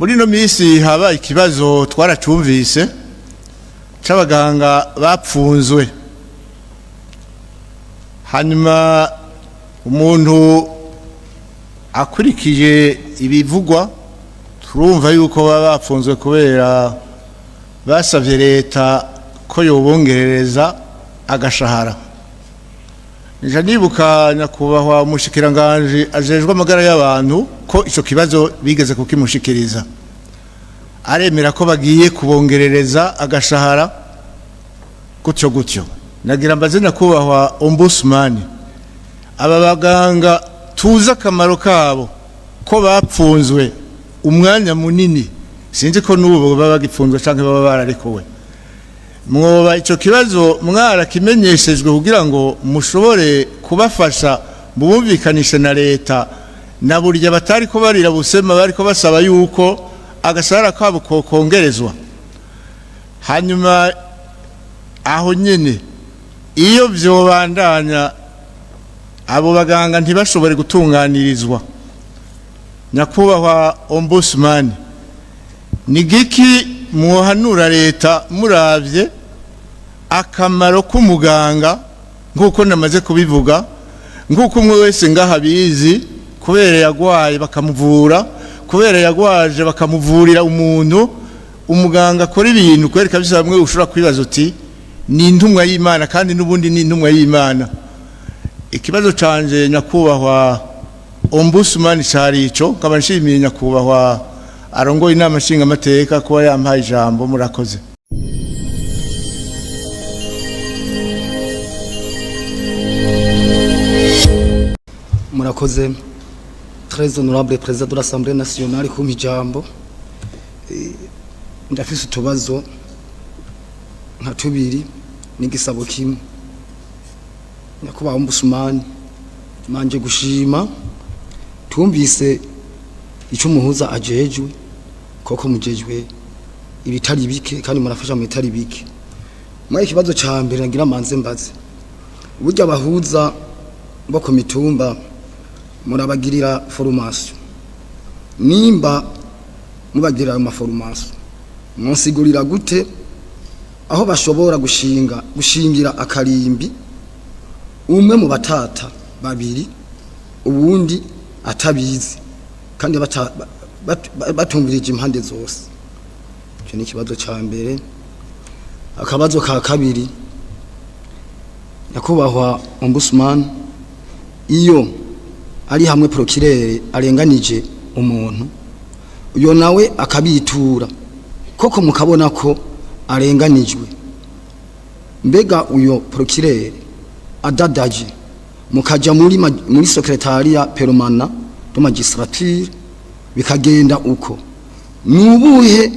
muri no misi haba ikibazo twaracumvise c'abaganga bapfunzwe, hanyuma umuntu akurikije ibivugwa turumva yuko baba bapfunzwe kubera basavye leta ko yobongerereza agashahara. Nja nibuka nyakubahwa umushikiranganje ajejwe amagara y'abantu ko ico kibazo bigeze kukimushikiriza, aremera ko bagiye kubongerereza agashahara gutyo. Nagira mbaze nyakubahwa ombudsman, aba baganga tuza akamaro kabo ko bapfunzwe umwanya munini, sinzi ko n'ubu baba bagipfunzwe canke baba bararekuwe, mwoba ico kibazo mwarakimenyeshejwe kugira ngo mushobore kubafasha mubumvikanishe na leta, na burya batari ko barira busema bariko basaba yuko agashahara kabo kongerezwa. Hanyuma aho nyene iyo vyobandanya abo baganga ntibashobore gutunganirizwa, nyakubahwa ombudsman, ni giki muhanura leta muravye akamaro k'umuganga nk'uko namaze kubivuga, nk'uko umwe wese ngaha bizi, kubera yagwaye bakamuvura, kubera yagwaje bakamuvurira umuntu, umuganga akora ibintu kwereka bisa bamwe ushobora kwibaza uti ni intumwa y'Imana, kandi n'ubundi ni intumwa y'Imana. Ikibazo canje nyakubahwa ombudsman cari ico, nkaba nshimiye nyakubahwa arongoye inama nshinga amateka kuba yampaye ijambo. Murakoze. Murakoze très honorable président de l'Assemblée nationale ku ijambo. Ndafise utubazo nka tubiri n'igisabo kimwe. Nyakubahwa ombudsman, manje gushima tumvise ico muhuza ajejwe, koko mujejwe ibitari bike kandi murafasha mu bitari bike. Mwaye ikibazo ca mbere nagira manze mbaze, burya bahuza bo ku mitumba murabagirira formation, nimba mubagirira ama formation monsigurira gute aho bashobora gushingira akarimbi umwe mu batata babiri ubundi atabizi kandi batumvirije impande zose. Icyo ni ikibazo ca mbere. Akabazo ka kabiri, nyakubahwa ombudsman, iyo ari hamwe procureur arenganije umuntu, uyo nawe akabitura koko mukabona ko arenganijwe, mbega uyo procureur adadaje mukaja muri secretariat permanent de magistrature bikagenda uko, nubuhe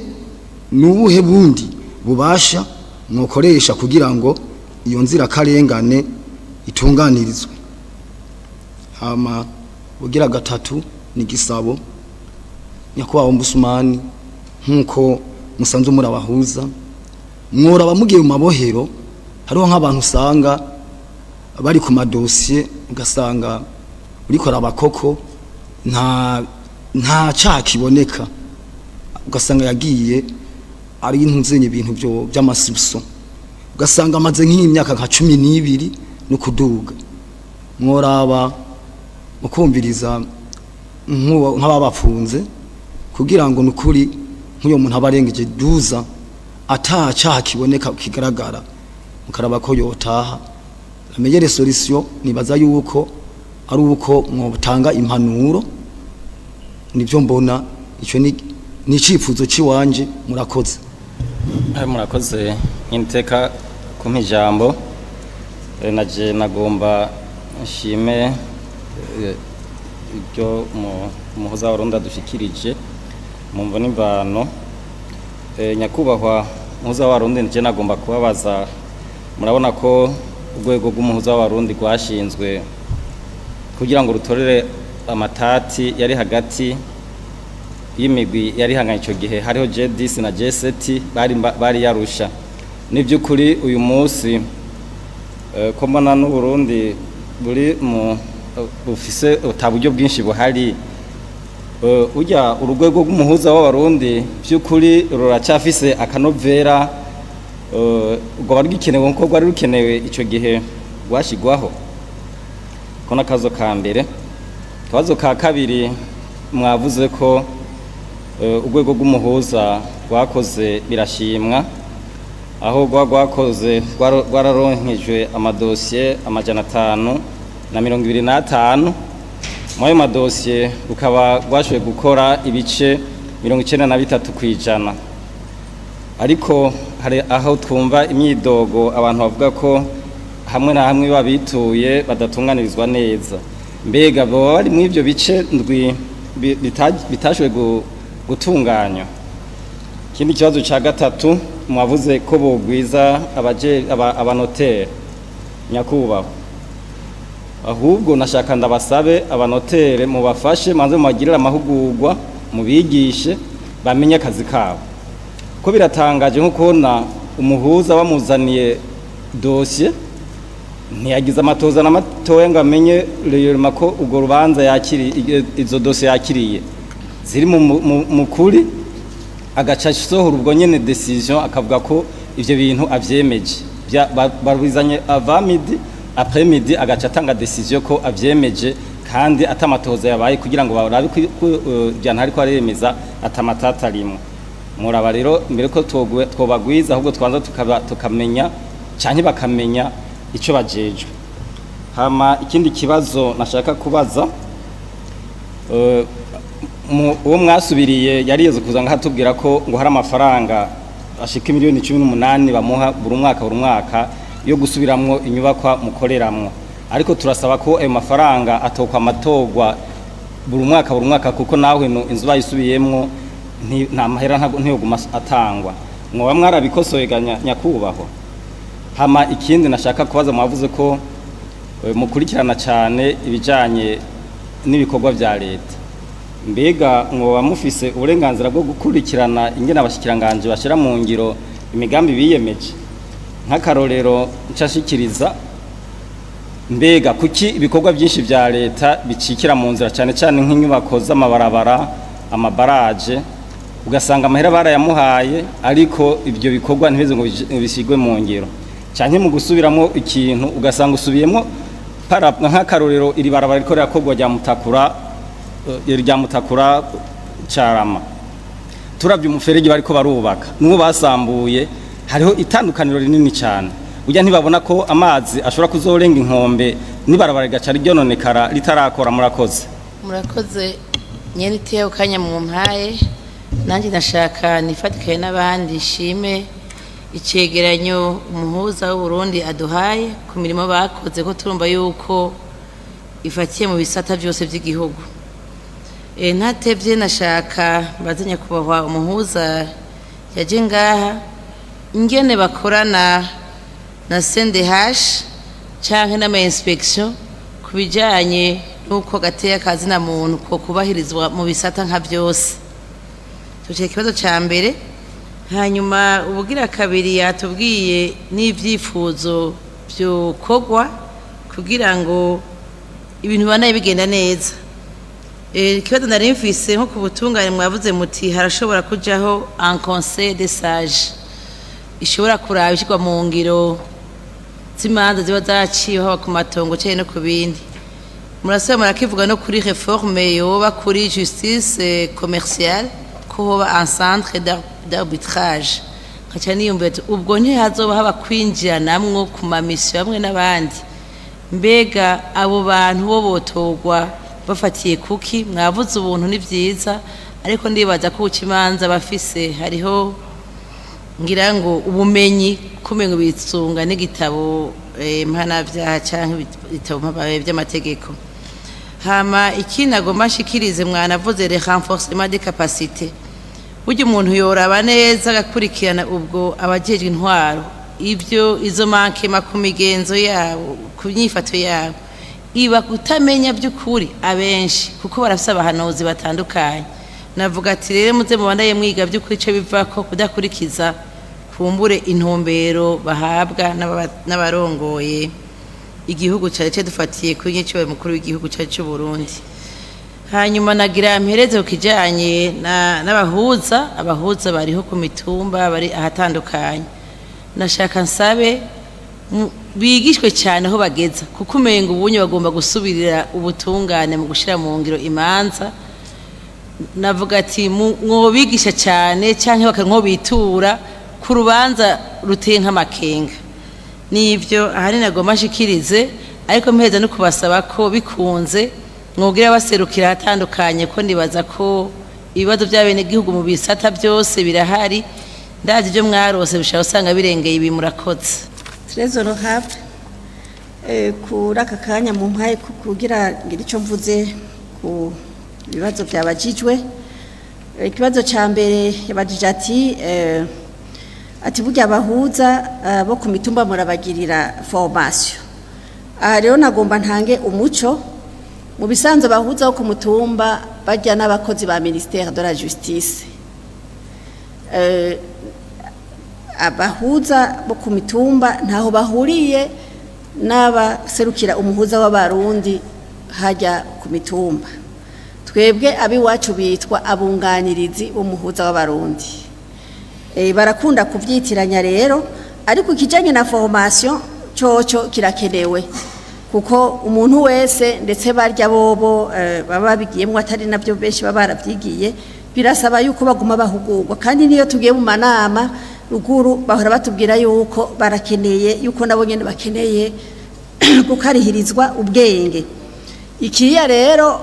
bundi bubasha mwokoresha kugira ngo iyo nzira karengane itunganirizwe? Hama bugira gatatu ni gisabo, nyakubahwa ombudsman, nkuko musanzwe murabahuza, mwora bamugiye mu mabohero, hariho nk'abantu usanga bari ku madosiye ugasanga uriko rabakoko nta cakiboneka, ugasanga yagiye ari intuzenye ibintu byo by'amasuso, ugasanga amaze nk'imyaka nka 12 no kuduga. Mworaba mukumviriza nk'ababapfunze kugira ngo nukuri nk'uyo muntu abarengeje duza ataca kiboneka kigaragara, mukaraba ko yotaha. Amejere solution nibaza yuko ari uko mwotanga impanuro, nivyo mbona ico ni icifuzo ciwanje. Murakoze. Murakoze inteka kumpa ijambo. Naje nagomba nshime ibyo umuhuza w'Abarundi dushikirije mu mvo n'imvano. Nyakubahwa umuhuza w'Abarundi, nje nagomba kubabaza, murabona ko urwego rw'umuhuza w'Abarundi rwashinzwe kugira ngo rutorere amatati yari hagati y'imigwi yari hanganye ico gihe, hariho J10 na J7 bari yarusha. Nivyukuri uyu munsi ko mbona n'u Burundi buri mu bufise utaburyo bwinshi buhari, ujya urugwego rw'umuhuza w'abarundi by'ukuri ruracyafise akanovera ubwo bari gikenewe nko rwari rukenewe icyo gihe rwashyirwaho ko n'akazo ka mbere. Akabazo ka kabiri mwavuze ko urwego rw'umuhuza rwakoze birashimwa aho rwakoze rwararonkejwe amadosiye 525 muri ayo madosiye rukaba rwashoboye gukora ibice 93%, ariko hari aho twumva imyidogo abantu bavuga ko hamwe na hamwe babituye badatunganirizwa neza. Mbega baba bari muri ibyo bice ndwi bitashoboye gutunganywa? Ikindi kibazo cya gatatu mwavuze ko bogwiza abanotere nyakubahwa, ahubwo nashaka ndabasabe abanotere mubafashe manze mubagirire amahugurwa mubigishe bamenye akazi kabo, ko biratangaje nko kubona umuhuza bamuzaniye dosiye ntiyagize amatoza n'amatoya ngo amenye rero ko ubwo rubanza yakiriye izo dosiye yakiriye ziri mu kuri, agaca sohora ubwo nyene decision akavuga ko ivyo bintu avyemeje barubizanye avamidi après midi agaca atanga decision ko avyemeje kandi atamatoza yabaye kugira ngo barabe ko byana hariko aremeza atamatata arimo. Muraba rero mbere ko twobagwiza ahubwo twanza tukamenya cyane bakamenya icyo bajejwe. Hama ikindi kibazo nashaka kubaza uwo mwasubiriye yariyeze kuzanga hatubwira ko ngo hari amafaranga ashika miliyoni 18 bamuha buri mwaka yo gusubiramwo inyubakwa mukoreramwo, ariko turasaba ko ayo mafaranga atokwa amatogwa buri mwaka kuko nawe inzu bayisubiyemwo nta mahera ntiyoguma atangwa. Mwoba mwarabikosoye nyakubahwa. Hama ikindi nashaka kubaza mwavuze ko mukurikirana cyane ibijanye n'ibikorwa vya leta, mbega mwoba mufise uburenganzira bwo gukurikirana ingene abashikiranganje bashira mu ngiro imigambi biyemeje? Nk'akarorero ncashikiriza, mbega kuki ibikorwa byinshi vya leta bicikira mu nzira cyane cyane nk'inyubako z'amabarabara amabaraje, ugasanga amahera barayamuhaye ariko ibyo bikorwa ntibeze ngo bisigwe mu ngiro, cyane mu gusubiramo ikintu ugasanga usubiyemo nk'akarorero iri barabara riko rirakogwa rya Mutakura Carama, turavye umuferege bariko barubaka n'uwo basambuye hariho itandukaniro rinini cyane, ujya ntibabona ko amazi ashobora kuzorenga inkombe nibarabara gaca ryononekara ritarakora. Murakoze nyene iteye ukanya mu mpaye, nanjye ndashaka nifatikaye n'abandi shime icegeranyo umuhuza w'u Burundi aduhaye ku mirimo bakoze, ko turumva yuko ifatiye mu bisata byose by'igihugu. Ntatevye nashaka bazanya kubahwa umuhuza yaje ngaha ingene bakorana na CNDH canke n'ama inspection kubijanye nuko gateye akazi na muntu ko kubahirizwa mu bisata nka byose. Tuce ikibazo ca mbere, hanyuma ubugira kabiri yatubwiye n'ivyifuzo byo kogwa kugira ngo ibintu banaye bigenda neza. Ikibazo nari mfise nko kubutungane mwavuze muti harashobora kujaho un conseil des sages ishobora kuraba ishirwa mu ngiro z'imanza ziba zaciwe haba ku matongo cyane no ku bindi. Murasaba murakivuga no kuri réforme yoba kuri justice commerciale ko hoba un centre d'arbitrage, kaca niyumvira ubwo ntihazoba haba kwinjira namwo ku mamisiyo hamwe n'abandi. Mbega abo bantu bo botogwa bafatiye kuki? Mwavuze ubuntu ni byiza, ariko ndibaza ko ukimanza bafise hariho ngira ngo ubumenyi kumengo bitsunga n'igitabo mpanavyaha canke ibitabo by'amategeko. Hama ikindi agomba nshikirize mwanavuze le renforcement des capacités, burya umuntu yoraba neza agakurikirana ubwo abajejwe intwaro ibyo izo mankema ku migenzo yabo ku nyifato yabo iba kutamenya by'ukuri abenshi kuko barafise abahanuzi batandukanye. Navuga ati rero muze mubandaye mwiga by'ukuri cyo bivako kudakurikiza kumbure intumbero bahabwa n'abarongoye igihugu cyari dufatiye kuri nyicyo mukuru w'igihugu cyacu cy'u Burundi. hanyuma nagira mpereze ku kijyanye abahuza bariho ku mitumba bari ahatandukanye nashaka nsabe bigishwe cyane aho bageza kuko umenga ubunye bagomba gusubirira ubutungane mu gushyira mu ngiro imanza navuga ati mwobigisha cyane cyangwa bakanwobitura ku rubanza ruteye nk'amakenga n'ibyo ahari nagomba nshikirize ariko mpeza no kubasaba ko bikunze mwugira baserukira hatandukanye ko ndibaza ko ibibazo by'abenegihugu mu bisata byose birahari ndazi ibyo mwarose bishaka usanga birengeye ibi murakoze Trezor have kuri aka kanya mu mpaye kugira ngira icyo mvuze ku bibazo byabajijwe ikibazo cya mbere yabajije ati burya abahuza bo ku mitumba murabagirira formation aha rero nagomba ntange umuco mu bisanzwe bahuza bo ku mutumba bajya n'abakozi ba ministère de la justice abahuza bo ku mitumba ntaho bahuriye n'abaserukira umuhuza w'abarundi hajya ku mitumba twebwe abiwacu bitwa abunganirizi b'umuhuza w'abarundi barakunda kubyitiranya rero ariko ikijanye na formation cyoco kirakenewe kuko umuntu wese ndetse barya bobo baba bigiyemo atari nabyo benshi baba baravyigiye birasaba yuko baguma bahugurwa kandi niyo tugiye mu manama ruguru bahora batubwira yuko barakeneye yuko nabo nyene bakeneye gukarihirizwa ubwenge ikiya rero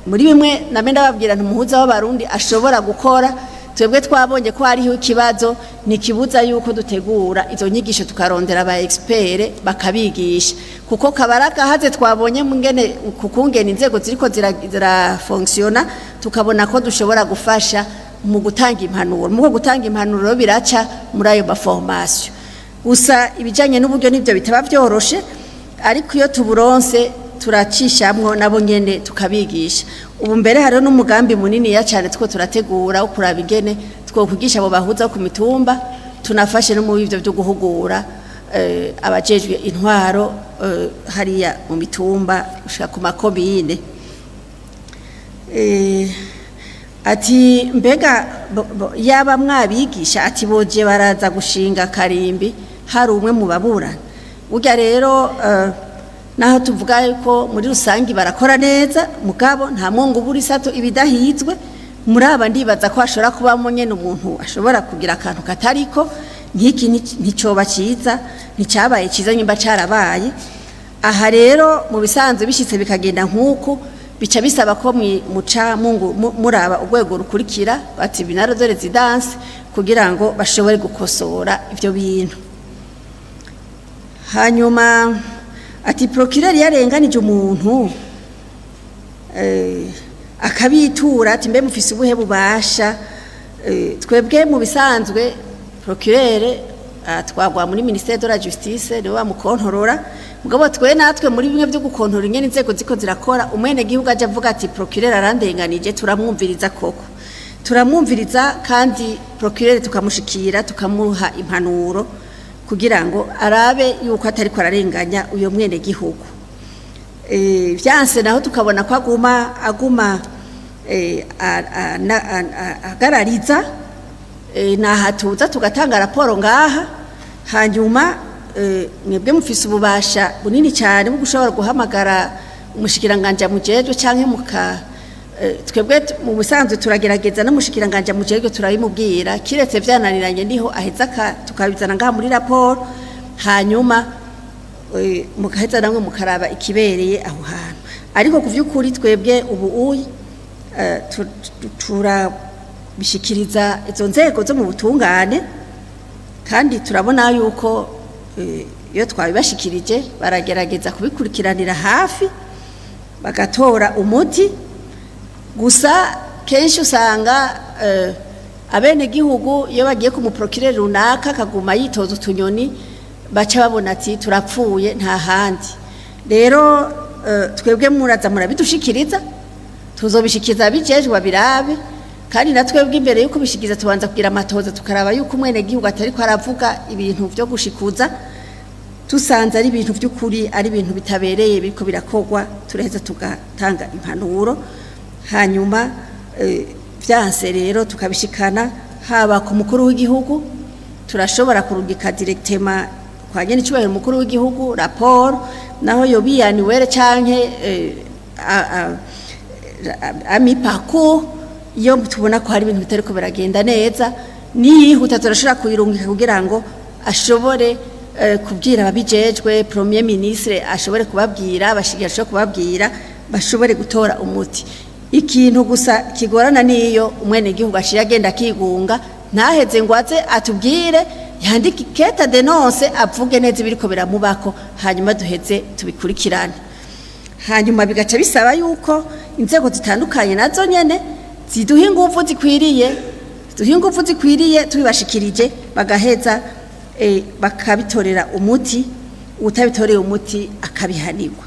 muri bimwe namenda babwira ntumuhuza w'abarundi ashobora gukora twebwe twabonye ko hariho ikibazo nikibuza yuko dutegura izo nyigisho tukarondera aba expert bakabigisha kuko kabaraka haze twabonye mungene kukungena inzego ziriko zirafunctiona tukabona ko dushobora gufasha mu gutanga impanuro mu gutanga impanuro biraca muri ayo formation gusa ibijanye n'uburyo nivyo bitaba byoroshe ariko iyo tuburonse turacishamwo nabo nyene tukabigisha ubu mbere hariho n'umugambi munini ya cyane two turategura wo kuraba ingene twokwigisha abo bahuza ku mitumba tunafashe no mu bivyo byo guhugura abajejwe intwaro hariya mu mitumba ushaka ku makomine ati mbega yaba mwabigisha ati boje baraza gushinga karimbi hari umwe mu baburana burya rero naho tuvuga yuko muri rusangi barakora neza mugabo nta mwongo buri sato ibidahizwe muri aba ndibaza ko ashobora kuba nyene umuntu ashobora kugira akantu katariko nk'iki nticoba ciza nticyabaye ciza nyimba carabaye aha rero mu bisanzwe bishitse bikagenda nk'uko bica bisaba ko muca muraba urwego rukurikira bati binaro de residence kugira ngo bashobore gukosora ivyo bintu hanyuma ati procureur yarenganije umuntu akabitura ati mbe mufise ubuhe bubasha twebwe mu bisanzwe procureur twagwa muri ministère de la justice niwe bamukontorora mugabo twe natwe muri bimwe byo gukontorora ingene inzego ziko zirakora umwene gihugu aje avuga ati procureur arandenganije turamwumviriza koko turamwumviriza kandi procureur tukamushikira tukamuha impanuro kugira ngo arabe yuko atari ko ararenganya uyo mwene gihugu vyanse naho tukabona ko aguma agarariza nahatuza tugatanga raporo ngaha hanyuma mwebwe mufise ububasha bunini cyane bwo gushobora guhamagara umushikiranganje mujejwe canke muka twebwe mu busanzwe turagerageza no mushikiranganje mujejwe turabimubwira kiretse vyananiranye niho aheza tukabizana ngaha muri raporo hanyuma mukaheza namwe mukaraba ikibereye aho hantu ariko kuvyukuri twebwe ubu turabishikiriza izo nzego zo mu butungane kandi turabona yuko iyo twabibashikirije baragerageza kubikurikiranira hafi bagatora umuti gusa kenshi usanga abene gihugu iyo bagiye ku muprokireri runaka kaguma yitoza utunyoni baca babona ati turapfuye nta handi rero twebwe muraza murabidushikiriza tuzobishikiriza bijejwe babirabe kandi natwebwe imbere yuko bishikiza tubanza kugira amatoza tukaraba yuko umwene gihugu atari ko aravuga ibintu byo gushikuza tusanze ari ibintu by'ukuri ari ibintu bitabereye biriko birakogwa turaheza tugatanga impanuro hanyuma byanse rero tukabishikana haba ku mukuru w'igihugu turashobora kurungika directement kwa nyene icubahiro umukuru w'igihugu raporo naho yobiyaniwere canke amipako iyo tubona ko hari ibintu bitariko biragenda neza niyihuta turashobora kuyirungika kugira ngo ashobore kubwira ababijejwe premier ministre ashobore kubabwira abashigira ashobore kubabwira bashobore gutora umuti. Ikintu gusa kigorana niyo umwene gihugu ashiye agenda kigunga ntaheze ngo aze atubwire yandike keta denonce avuge neza ibiriko biramubako hanyuma duheze tubikurikirane. Hanyuma bigaca bisaba yuko inzego zitandukanye nazo nyene ziduha ingufu zikwiriye tubibashikirije bagaheza bakabitorera umuti utabitoreye umuti akabihanirwa.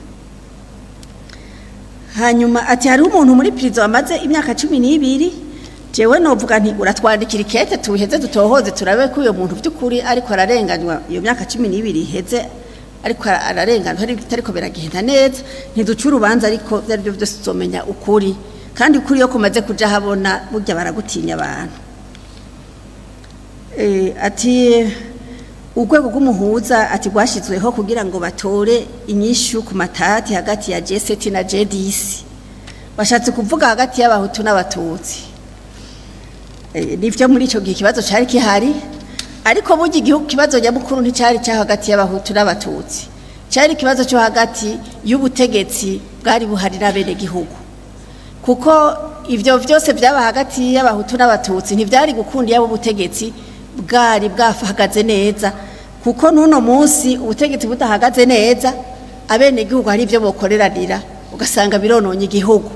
Hanyuma ati hari umuntu muri prison amaze imyaka 12 jewe novuga nti uratwandikira ikete tubiheze dutohoze turabe ko uyo muntu by'ukuri ariko ararenganywa iyo myaka 12 iheze ariko ararenganywa hari bitariko biragenda neza ntiducura ubanza ariko byari byo byose tuzomenya ukuri kandi ukuri yo kumaze kuja habona burya baragutinya abantu. Ati urwego rw'umuhuza ati rwashizweho kugira ngo batore inyishu ku matati hagati ya G7 na G10 bashatse kuvuga hagati y'abahutu n'abatutsi. Nivyo muri ico gihe kibazo cari kihari ariko burya igihugu kibazo nyamukuru nticari cya hagati y'abahutu n'abatutsi cari kibazo cyo hagati y'ubutegetsi bwari buharira bene gihugu kuko ivyo vyose byaba hagati y'abahutu n'abatutsi ntivyari gukunda yabo butegetsi bwari bwafahagaze neza kuko nuno munsi ubutegetsi budahagaze neza abene gihugu hari ivyo bokoreranira ugasanga birononye igihugu.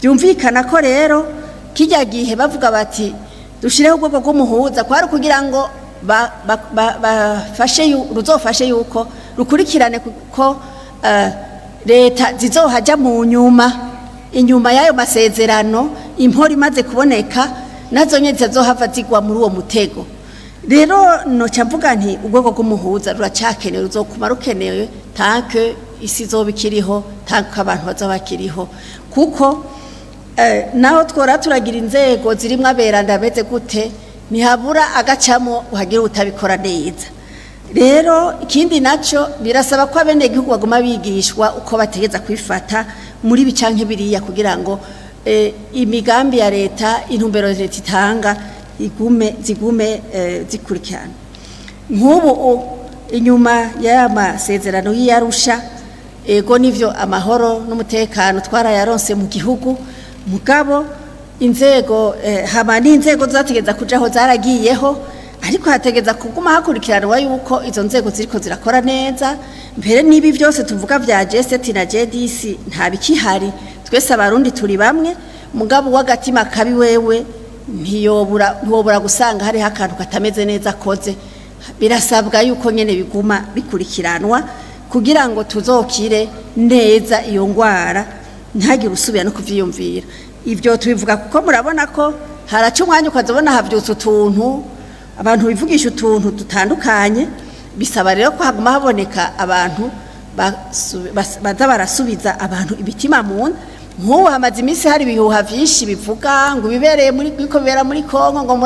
Byumvikana ko rero kijya gihe bavuga bati dushireho ubwoko bw'umuhuza kwari kugira ngo bafashe ruzofashe yuko rukurikirane kuko leta zizohaja mu inyuma y'ayo masezerano impori imaze kuboneka nazo nyene zizohava zigwa muri uwo mutego. Rero noca mvuga nti ubwoko bw'umuhuza ruracakenewe ruzokuma rukenewe tanke isi zobikiriho tanke abantu bazabakiriho kuko naho twora turagira inzego zirimwe aberanda beze gute ntihabura agacamo uhagira utabikora neza. Rero ikindi naco birasaba ko abene gihugu baguma bigishwa uko bategeza kwifata muri bicanke biriya kugira ngo imigambi ya leta intumbero leta itanga zigume zikurikirana. Nk'ubu inyuma y'amasezerano y'Arusha ego nivyo amahoro n'umutekano twarayaronse mu gihugu mugabo inzego hama n'inzego zategeza kujaho zaragiyeho ariko hategeza kuguma hakurikiranwa yuko izo nzego ziriko zirakora neza mbere nibi byose tuvuga vya G7 na G10 nta bikihari twese abarundi turi bamwe mugabo wagatima kabi wewe ntiyobura gusanga hari akantu katameze neza koze birasabwa yuko nyene biguma bikurikiranwa kugira ngo tuzokire neza iyo ngwara ntagire usubira no kuvyiyumvira. Ivyo tubivuga kuko murabona ko haraca umwanya ukazobona havyutse utuntu abantu bivugisha utuntu dutandukanye bisaba rero ko haguma haboneka abantu baza barasubiza abantu ibitima mu nk'ubu hamaze iminsi hari ibihuha vyinshi bivuga ngo bibereye biko bibera muri Kongo ngo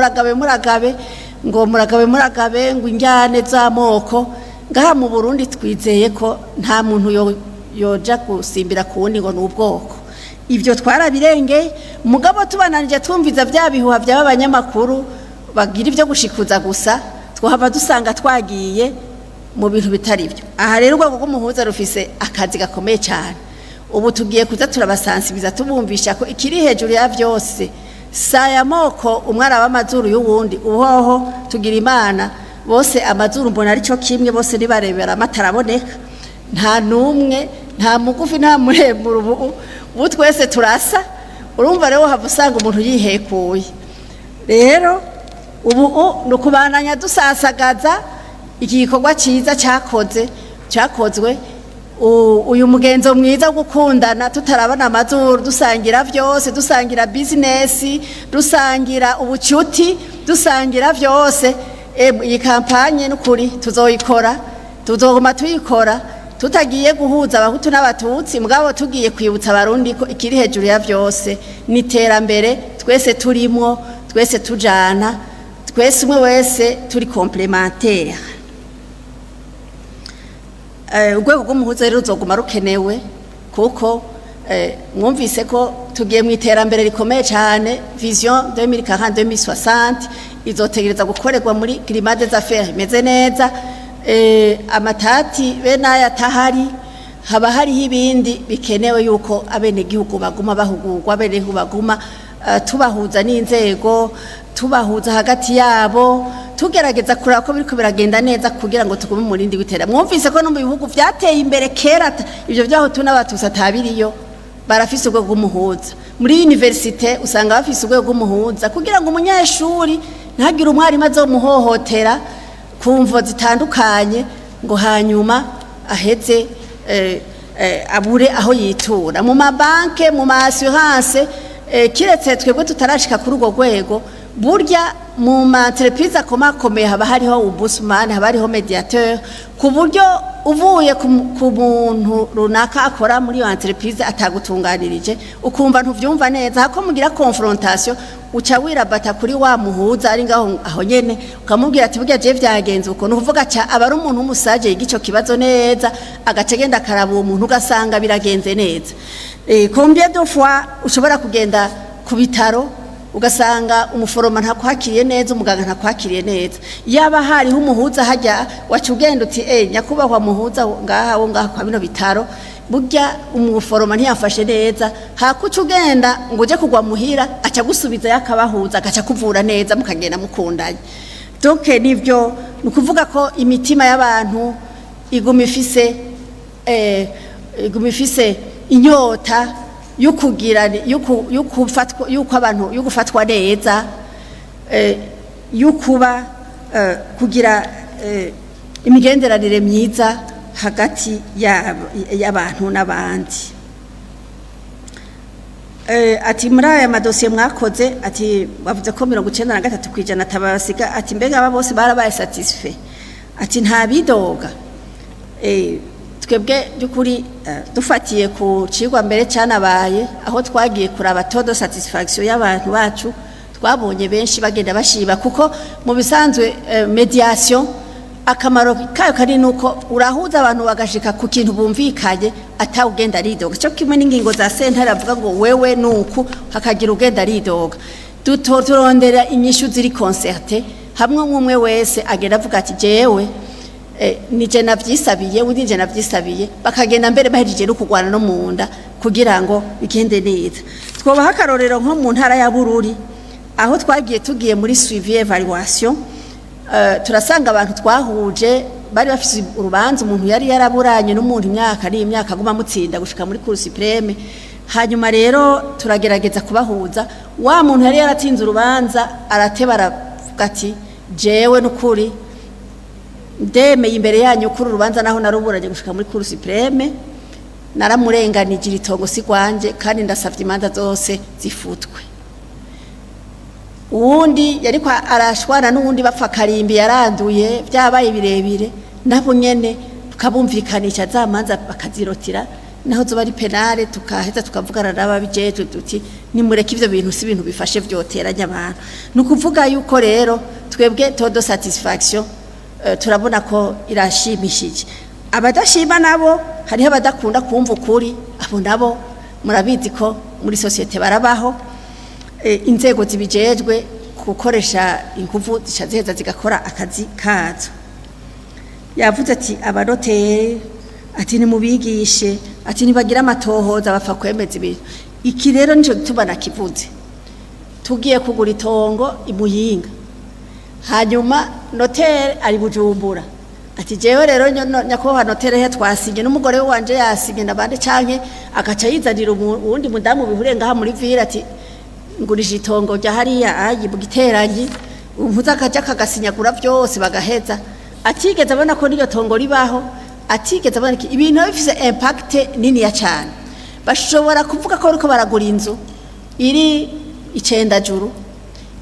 muragabe ngo injyane z'amoko ngaha mu Burundi twizeye ko nta muntu yoja gusimbira ku wundi ngo n'ubwoko. Ivyo twarabirengeye mugabo tubananije twumviza vya bihuha by'abanyamakuru bagira ivyo gushikuza gusa twahava dusanga twagiye mu bintu bitari byo. Aha rero urwego rw'umuhuza rufise akazi gakomeye cyane. Ubu tugiye kuza turabasansibiza tubumvisha ko ikiri hejuru ya vyose saya moko umwara w'amazuru y'uwundi uhoho tugira Imana bose amazuru mbona ari cyo kimwe bose nibarebera amataraboneka nta numwe nta mugufi nta muremure ubu twese turasa urumva rero hava usanga umuntu yihekuye. Rero ubu nukubananya dusasagaza igikorwa ciza cyakozwe uyu mugenzo mwiza wo gukundana tutarabana amazuru dusangira vyose dusangira business dusangira ubucuti dusangira vyose iyi kampanye n'ukuri tuzoyikora tuzoguma tuyikora tutagiye guhuza abahutu n'abatutsi mugabo tugiye kwibutsa abarundi ko ikiri hejuru ya byose ni iterambere twese turimo twese tujana twese umwe wese turi complémentaire. Urwego rw'umuhuza rero ruzoguma rukenewe kuko mwumvise ko tugiye mu iterambere rikomeye cyane vision 2040-2060 izotegereza gukorerwa muri climat des affaires imeze neza. Amatati be n'aya tahari haba hariho ibindi bikenewe yuko abenegihugu baguma bahugurwa, abenegihugu baguma tubahuza n'inzego, tubahuza hagati yabo, tugerageza kuraba ko biriko biragenda neza kugira ngo tugume mu rindi witera. Mwumvise ko no mu bihugu vyateye imbere kera ivyo vyaho tunabatusa tabiriyo barafise urwego rw'umuhuza. Muri universite usanga bafise urwego rw'umuhuza kugira ngo umunyeshuri ntagire umwarimu azomuhohotera kumvo zitandukanye ngo hanyuma aheze abure aho yitura. Mu mabanke, mu assurance, kiretse twebwe tutarashika kuri urwo rwego, burya mu entreprise akomakomeye haba hariho ombudsman, haba hariho mediateur, ku buryo uvuye ku muntu runaka akora muri iyo entreprise atagutunganirije ukumva ntuvyumva neza, hako mugira confrontation uca wirabata kuri wa muhuza ari ngaho aho nyene ukamubwira ati burya je vyagenze uko no kuvuga ca abari umuntu w'umusaje yigico kibazo neza agacegenda karaba uwo muntu ugasanga biragenze neza. Combien de fois ushobora kugenda ku bitaro ugasanga umuforoma ntakwakiriye neza, umuganga ntakwakiriye neza, yaba hariho umuhuza hajya wacu ugenda uti nyakubahwa muhuza ngaha kwa bino bitaro burya umuforoma ntiyafashe neza, hakuca ugenda ngo uje kugwa muhira aca gusubiza yakabahuza agaca kuvura neza mukagenda mukundanye. Donc nivyo nukuvuga ko imitima y'abantu iguma ifise inyota yukugira yugufatwa neza, yukuba kugira imigenderanire myiza hagati y'abantu n'abandi. Ati muri aya madosiye mwakoze ati bavuze ko 93% tabasiga, ati mbega aba bose barabaye satisfait, ati nta bidoga. Twebwe byukuri dufatiye ku cigwa mbere cyanabaye aho twagiye kuraba todo satisfaction y'abantu bacu, twabonye benshi bagenda bashiba kuko mu bisanzwe mediation akamaro kayo kari nuko urahuza abantu bagashika ku kintu bumvikanye atawugenda ridoga. Cyo kimwe n'ingingo za sentare avuga ngo wewe nuku hakagira ugenda ridoga. Turondera inyishu ziri concerte hamwe umwe wese agenda avuga ati jewe nije navyisabiye undi je navyisabiye, bakagenda mbere bahejeje no kugwana no munda kugira ngo bigende neza. Twobaha akarorero nko mu ntara ya Bururi aho tugiye muri suivi evaluation, turasanga abantu twahuje bari bafise urubanza, umuntu yari yaraburanye n'umuntu imyaka aguma mutsinda gushika muri Cour supreme. Hanyuma rero turagerageza kubahuza, wa muntu yari yaratsinze urubanza arateba aravuga ati jewe n'ukuri ndemeye imbere yanyu kuri urubanza naho naruburanye gushika muri Cour supreme, naramurenganije iritongo sigwanje kandi ndasavye imanza zose zifutwe. Uwundi yariko arashwana n'uwundi bapfa karimbi yaranduye byabaye birebire, nabo nyene tukabumvikanisha za manza bakazirotira, naho zo bari penale tukaheza tukavugana n'ababijeje tuti nimureke ivyo bintu si ibintu bifashe vyoteranya abantu. Nukuvuga yuko rero twebwe todo satisfaction turabona ko irashimishije. Abadashima nabo hariho abadakunda kumva ukuri, abo nabo murabizi ko muri societe barabaho, inzego zibijejwe gukoresha ingufu zishazeza zigakora akazi kazo. Yavuze ati abaroteri ati nimubigishe, ati nibagira amatohoza bapfa kwemeza ibintu. Iki rero nico tubana kivuze, tugiye kugura itongo imuyinga, hanyuma notere ari Bujumbura ati jewe rero nyakubahwa notere he twasinye n'umugore wanje yasinye nabande canke agaca yizanira uwundi mudamu bihurenga ha muri vira ati ngurije itongo rya hariya ayi bugiteranyi umpuza akaja kagasinyagura byose bagaheza, atigeze abona ko niyo tongo ribaho, atigeze abona ibintu bifise impact nini ya cyane. Bashobora kuvuga ko ariko baragura inzu iri icendajuru,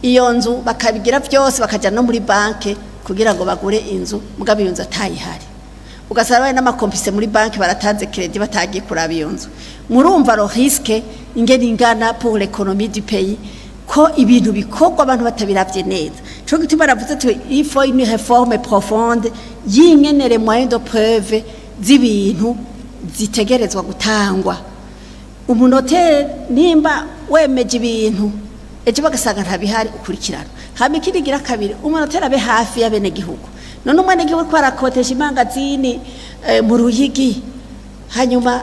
iyo nzu bakabigira byose bakaja no muri banke kugira ngo bagure inzu, mugabo iyo nzu atayihari. ugasanga bari n'amakompise muri banki baratanze credit batagiye kuraba iyo nzu murumva ro risque ingene ingana pour l'économie du pays ko ibintu bikorwa abantu batabiravye neza cyo gituma baravuze tu il faut une réforme profonde y'ingenere moyen de preuve z'ibintu zitegerezwa gutangwa umunoteri nimba wemeje ibintu ejo bagasanga ntabihari ukurikirana hama ikindi gira kabiri umunoteri abe hafi y'abene gihugu none umwana gihugu ko arakotesha imangazini mu Ruyigi hanyuma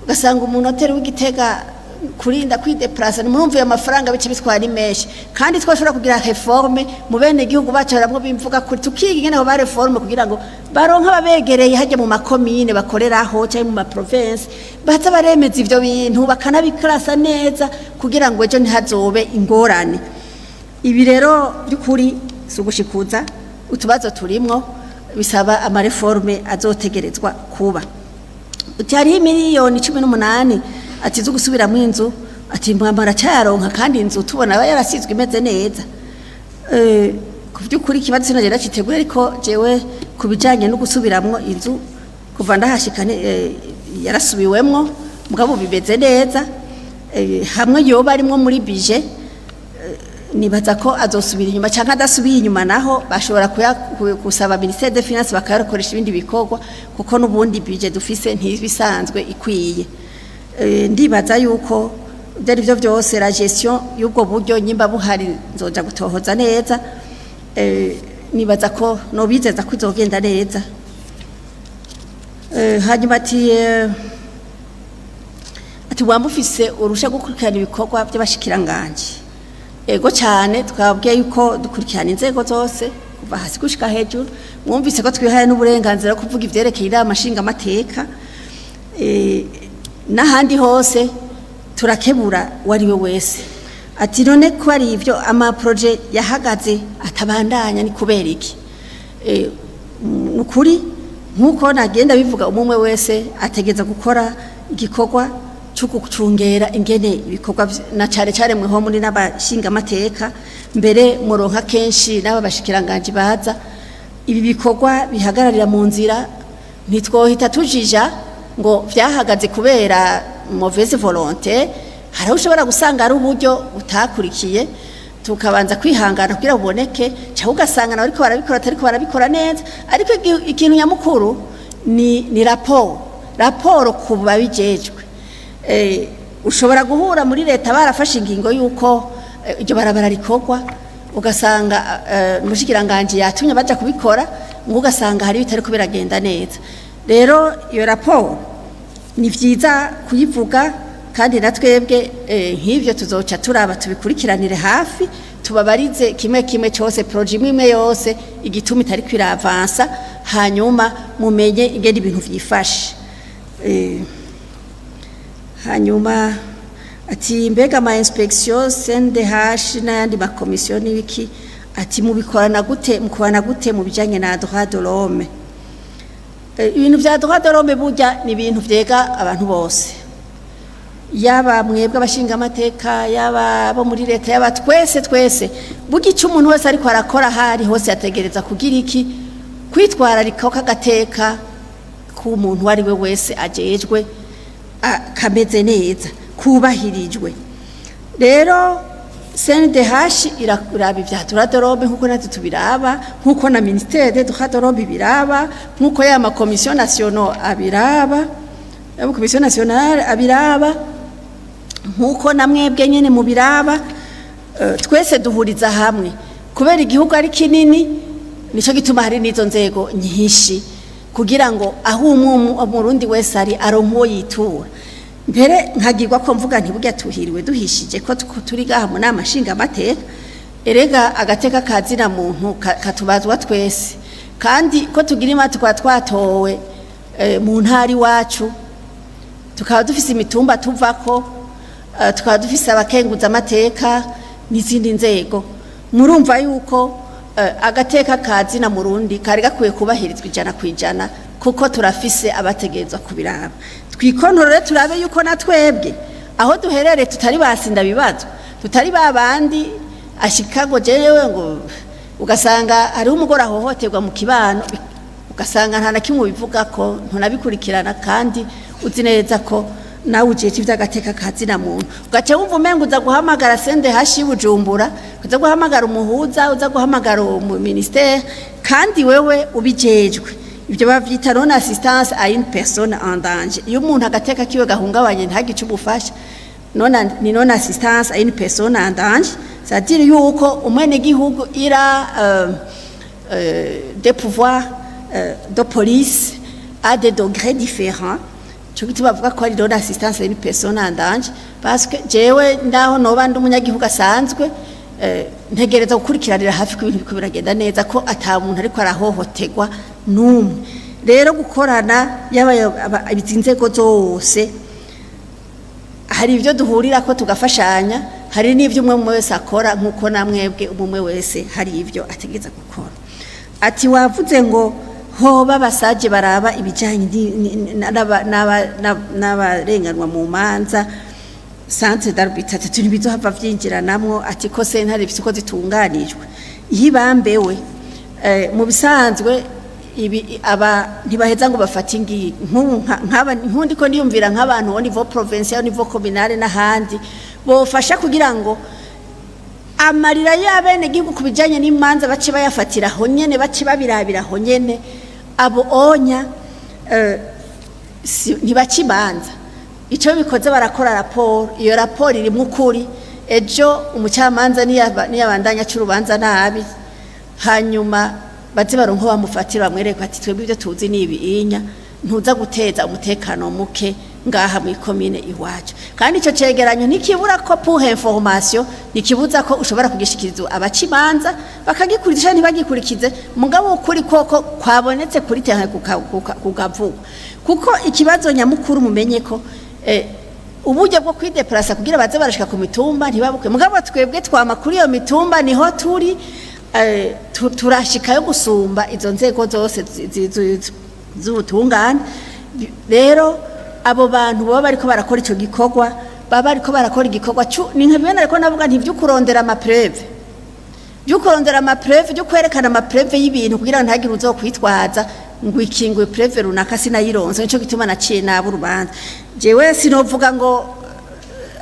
ugasanga umunoteri w'Igitega kurinda kwideplace murumva amafaranga bice bitwara menshi kandi twashobora kugira reforme mu bene gihugu bacaramwe bimvuga kuri tukiga ingene ba reforme kugira ngo baronka babegereye hajye mu makomine bakoreraho cyangwa mu ma province baza baremeza ivyo bintu bakanabiklasa neza kugira ngo ejo ntihazobe ingorane ibi rero byukuri sugushikuza utubazo turimwo bisaba ama reforme azotegerezwa kuba utari miliyoni 18 ati zo gusubira mu inzu ati mwambara cyaronka kandi inzu tubona yarasizwe imeze neza kuvyukuri kibazo sinagera citeguye ariko jewe kubijanye no gusubiramwo inzu kuva ndahashikane yarasubiwemmo mugabo bibeze neza hamwe yoba arimwo muri budget nibaza ko azosubira inyuma cyangwa adasubiye inyuma naho bashobora kusaba ministère des finances bakayakoresha ibindi bikorwa kuko nubundi budget dufise ntibisanzwe ikwiye ndibaza yuko byari byo byose la gestion y'ubwo buryo nyimba buhari nzoja gutohoza neza nibaza ko no bizeza ko izogenda neza hanyuma ati wambufise urusha gukurikirana ibikorwa by'abashikiranganje ego cyane twabwiye yuko dukurikirana inzego zose kuva hasi gushika hejuru mwumvise ko twihaye n'uburenganzira kuvuga ivyerekeye amashinga amateka n'ahandi hose turakebura wariwe wese ati none ko ari ivyo ama projet yahagaze atabandanya ni kubera iki ukuri nkuko nagenda bivuga umwe wese ategeza gukora igikorwa cyo gucungera ingene ibikorwa na cyane mweho muri n'abashinga amateka mbere muronka kenshi n'aba bashikiranganje baza ibi bikorwa bihagararira mu nzira nitwohita tujija ngo vyahagaze kubera mauvaise volonté hari ushobora gusanga ari uburyo utakurikiye tukabanza kwihangana kugira uboneke cyangwa ugasanga nawe ariko barabikora ariko barabikora neza ariko ikintu nyamukuru ni raporo kuba bijejwe ushobora guhura muri leta barafashe ingingo yuko iryo barabara rikorwa ugasanga umushikiranganje yatumye baje kubikora ngo ugasanga hari bitari ko biragenda neza rero iyo raporo ni vyiza kuyivuga kandi natwebwe nk'ivyo tuzoca turaba tubikurikiranire hafi tubabarize kimwe cyose projet imwe yose igituma itari kwiravansa hanyuma mumenye ingene ibintu vyifashe hanyuma ati mbega ama inspection CNDH n'andi ma commission n'ibiki ati mubikorana gute mu bijanye na droit de l'homme ibintu vya droit de l'homme burya ni ibintu vyega abantu bose yaba mwebwe abashinga amateka yaba bo muri leta yaba twese burya icyo umuntu wese ariko arakora hari hose yategereza kugira iki kwitwararika kagateka ku muntu ari we wese ajejwe kameze neza kubahirijwe rero CNDH iraba ivya droit de l'homme nkuko natwe tubiraba nkuko na ministère des droits de l'homme biraba nkuko ya ma commission nationale abiraba ya commission nationale abiraba nkuko namwebwe nyene mu biraba twese duhuriza hamwe kubera igihugu ari kinini nico gituma hari nizo nzego nyinshi kugira ngo aho umurundi wese ari aronko yitura mbere nkagirwa ko mvuga ntiburya tuhiriwe duhishije ko turi gaha mu nama nshinga amateka erega agateka kazina muntu katubazwa twese kandi ko tugira imati kwa twatowe mu ntari wacu tukaba dufise imitumba tuvako tukaba dufise abakenguza amateka n'izindi nzego murumva yuko agateka kazina murundi kari gakwiye kubahirizwa 100% kuko turafise abategerezwa kubiraba twikontorore turabe yuko natwebwe aho duherere tutari basinda bibazo tutari babandi ashikago jewe ngo ugasanga ari umugora hohoterwa mu kibano ugasanga nta na kimwe bivuga ko ntunabikurikirana kandi uzi neza ko nawe ujeje ivy'agateka kazina muntu ugace wumva umenga uza guhamagara sende hashi Bujumbura uza guhamagara umuhuza uza guhamagara ministère kandi wewe ubijejwe ibyo bavyita non assistance à une personne en danger iyo umuntu agateka kiwe gahungabanye ntagice ubufasha ni non assistance à une personne en danger c'est-à-dire yuko umwene gihugu ira des pouvoirs de police à des degrés différents cyo gituma bavuga ko ari non assistance à une personne en danger parce que jewe ndaho noba ndi umunyagihugu asanzwe ntegereza gukurikiranira hafi ko ibintu biko biragenda neza ko ata muntu ariko arahohoterwa numwe rero gukorana yaba inzego zose hari ibyo duhurira ko tugafashanya hari n'ibyo umwe wese akora nkuko namwebwe umwe wese hari ibyo ategeza gukora ati wavuze ngo hoba basaje baraba ibijanye n'abarenganwa mu manza centre d'arbitrage turi bizohava vyinjiranamwo ati ko sentare bifite zitunganijwe yibambewe mu bisanzwe ibi aba ntibaheza ngo bafate ingi nk'aba nkundi ko ndiyumvira nk'abantu au niveau provincial au niveau communal n'ahandi bofasha kugira ngo amarira y'abene gihugu kubijanye n'imanza bace bayafatira ho nyene bace babirabira ho nyene abo onya ntibakibanza icyo bikoze barakora raporo iyo raporo iri mukuri ejo umucamanza niyabandanya cy'urubanza nabi hanyuma baze baronko bamufatira bamwereka ati twebwe ibyo tuzi ni ibiinya ntuza guteza umutekano muke ngaha mu ikomine iwacu kandi ico cegeranyo nikibura ko pour information nikibuza ko ushobora kugishikiriza abacimanza bakagikuriza ntibagikurikize mugabo ukuri koko kwabonetse kuri terrain kugavuga kuko ikibazo nyamukuru mumenye ko uburyo bwo kwideplasa kugira baze barashika ku mitumba ntibabuke mugabo twebwe twama kuri iyo mitumba niho turi turashikayo gusumba izo nzego zose z'ubutungane rero abo bantu baba bariko barakora ico gikorwa baba bariko barakora igikorwa ni nkabena ariko navuga nti vy'ukurondera amapreve byo kwerekana amapreve y'ibintu kugira ngo ntagire uzokwitwaza ngo ikingwe preve runaka sinayironse nico gituma naciye nabo urubanza jewe sinovuga ngo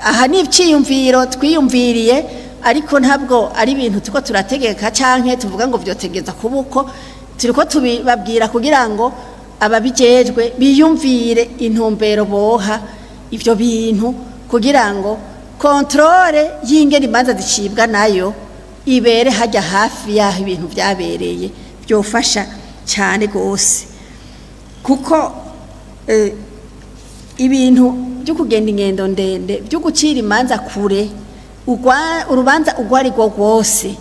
aha ni ivyiyumviro twiyumviriye ariko ntabwo ari ibintu tuko turategeka canke tuvuga ngo vyotegeza kubuko turiko tubibabwira kugira ngo ababijejwe biyumvire intumbero boha ivyo bintu kugira ngo controle y'ingene imanza zicibwa nayo ibere hajya hafi yaho ibintu byabereye byofasha cyane gose kuko ibintu byo kugenda ingendo ndende byo gucira imanza kure urubanza ugwari go gwose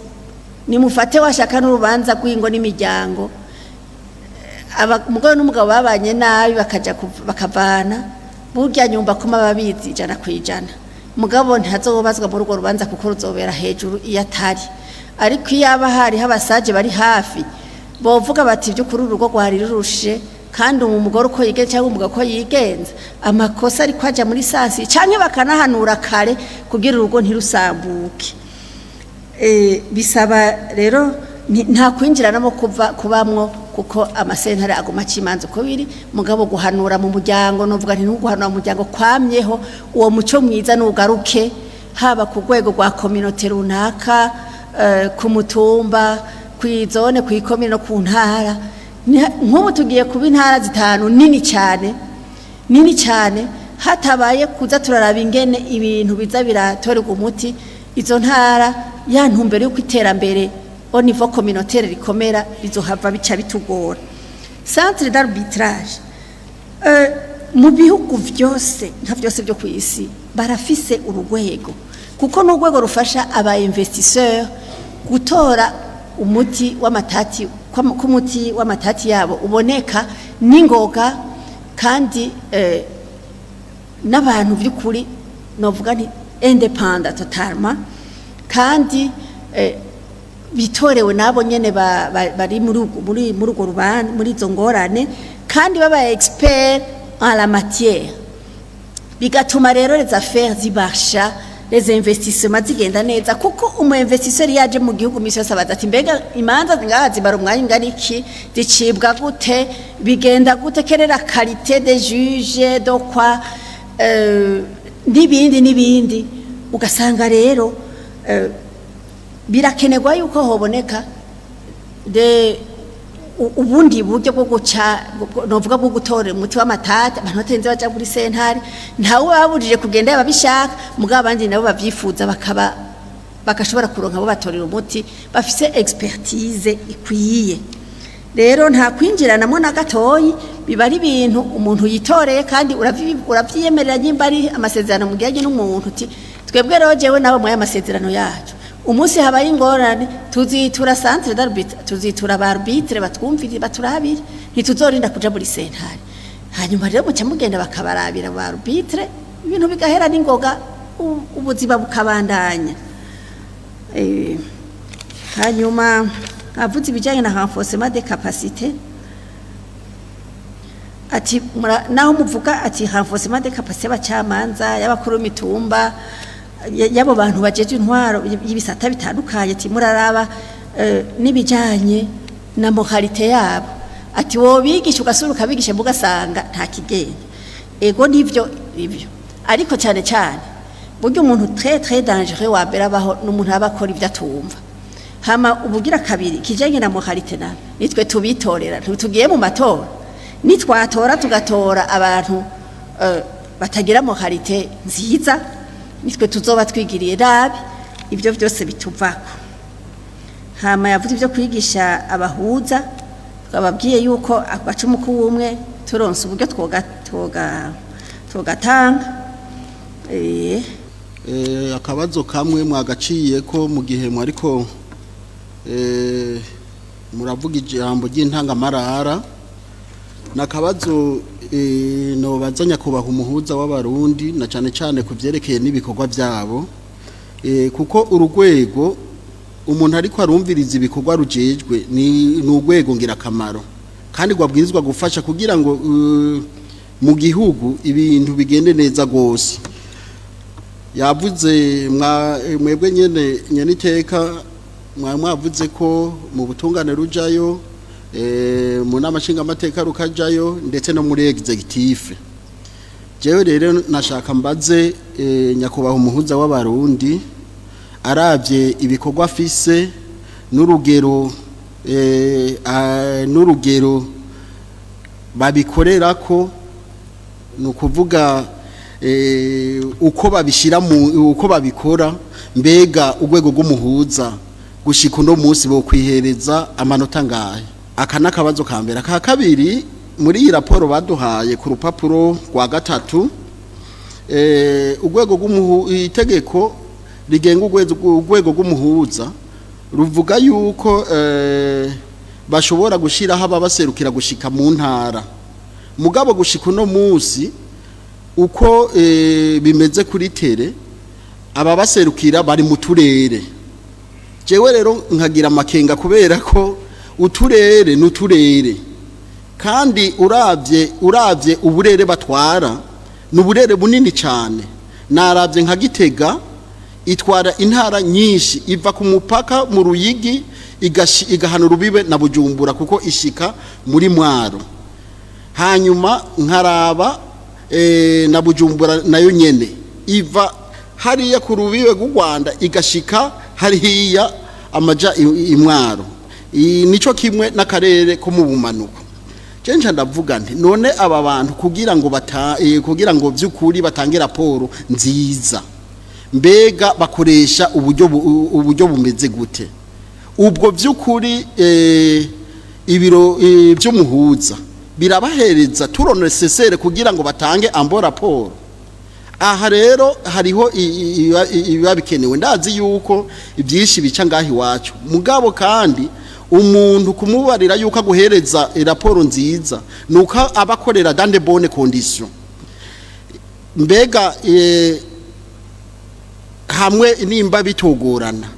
nimufate washaka n'urubanza rw'ingo n'imiryango umugabo n'umugabo babanye nabi bakaja bakavana burya nyumba kuma babizi ijana kwijana mugabo ntazobazwa muri urwo rubanza kuko ruzobera hejuru iyo atari ariko iyo aba hari habasaje bari hafi bovuga bati byo kuri urugo rwari rurushe kandi umugore uko yigenza cyangwa umugabo ko yigenza amakosa ari kwaja muri sansi canke bakanahanura kare kugira urugo ntirusambuke bisaba rero nta kwinjiranamo kubamwo kuko amasentare aguma cimanza uko biri mugabo guhanura mu muryango novuga nti n'uguhanura mu muryango kwamyeho uwo muco mwiza nugaruke haba ku rwego rwa communauté runaka ku mutumba kw'izone kw'ikomine no ku ntara nk'ubu tugiye kuba intara zitanu nini cyane hatabaye kuza turaraba ingene ibintu biza biratorerwa umuti izo ntara ya ntumbero yo kwiterambere au niveau communautaire rikomera bizohava bica bitugora centre d'arbitrage mu bihugu byose nka byose byo ku isi barafise urugwego kuko n'urwego rufasha aba investisseur gutora umuti w'amatati k'umuti w'amatati yabo uboneka n'ingoga kandi n'abantu by'ukuri novuga nti independent totalement kandi bitorewe nabo nyene bari muri urwo rubanza muri izo ngorane kandi baba expert en la matière bigatuma rero les affaires zibasha les investissements zigenda neza kuko umu investisseur yaje mu gihugu misi yose abaza ati mbega imanza ngaha zibara umwanya ingana iki zicibwa gute bigenda gute kerera qualité des juges do kwa n'ibindi ugasanga rero birakenerwa yuko hoboneka de ubundi buryo bwo guca novuga bwo gutora umuti w'amatata abantu batenze baja kuri sentare ntawe babujije kugenda yababishaka mugabo abandi nabo bavyifuza bakashobora kuronka abo batorera umuti bafise expertise ikwiye rero nta kwinjiranamo na gatoyi biba ari ibintu umuntu yitoreye kandi uravyiyemerera nyimba ari amasezerano mu gihe n'umuntu uti twebwe rero jewe nabo mu amasezerano yacu umunsi habaye ingorane tuzitura centre d'arbitre tuzitura barbitre batwumvire baturabire ntituzorinda kuja muri sentare hanyuma rero muca mugenda bakabarabira barbitre ibintu bigahera n'ingoga ubuzima bukabandanya hanyuma avuze ibijanye na renforcement des capacités ati naho muvuga ati renforcement des capacités bacamanza y'abakuru mitumba yabo bantu bajeje intwaro y'ibisata bitandukanye ati muraraba nibijanye na moralité yabo ati wo bigisha ugasuruka bigisha mugasanga nta kigenge ego nivyo ariko cyane buryo umuntu très dangereux wabera baho n'umuntu abakora ibyo atumva hama ubugira kabiri kijanye na moralité na nitwe tubitorera tugiye mu matora nitwatora tugatora abantu batagira moralité nziza nitwe tuzoba twigiriye nabi ibyo byose bituvako hama yavuze ibyo kwigisha abahuza twababwiye yuko abacumuku umwe turonse uburyo twogatanga akabazo kamwe mwagaciye ko mu gihe mwariko muravuga ijambo ry'intangamarara nakabazo nobazanya kubaha umuhuza w'abarundi na cyane kuvyerekeye n'ibikorwa byabo kuko urugwego umuntu ariko arumviriza ibikorwa rujejwe ni urwego ngirakamaro kandi gwabwirizwa gufasha kugira ngo mu gihugu ibintu bigende neza gose yavuze mwebwe nyene iteka mwavuze ko mu butungane rujayo mu namashinga amateka rukajayo ndetse no muri executive jewe rero nashaka mbaze nyakubaha umuhuza w'abarundi aravye ibikorwa afise n'urugero babikorerako nukuvuga uko babishira uko babikora mbega urwego rw'umuhuza gushika uno munsi bo kwihereza amanota ngahe aka nakabazo kambera ka kabiri muri iyi raporo baduhaye ku rupapuro rwa gatatu urwego itegeko rigenga urwego rw'umuhuza ruvuga yuko bashobora gushiraho ababaserukira gushika mu ntara mugabo gushika uno munsi uko bimeze kuri tere ababaserukira bari mu turere jewe rero nkagira amakenga kubera ko uturere n'uturere kandi uravye uburere batwara n'uburere bunini cyane naravye nka Gitega itwara intara nyinshi iva ku mupaka mu Ruyigi igahana urubibe na Bujumbura kuko ishika muri Mwaro hanyuma nkaraba na Bujumbura nayo nyene iva hariya ku rubibe rw'u Rwanda igashika hariya amaja imwaro nico kimwe n'akarere ko mu bumanuko cenje ndavuga nti none aba bantu kugira ngo byukuri batange raporo nziza mbega bakoresha uburyo bumeze gute ubwo byukuri ibiro by'umuhuza birabahereza turone sesere kugira ngo batange ambo raporo aha rero hariho ibiba bikenewe ndazi yuko ibyinshi bica ngaho iwacu mugabo kandi umuntu kumubarira yuko aguhereza raporo nziza nuko abakorera dans de bonnes conditions mbega hamwe nimba bitogorana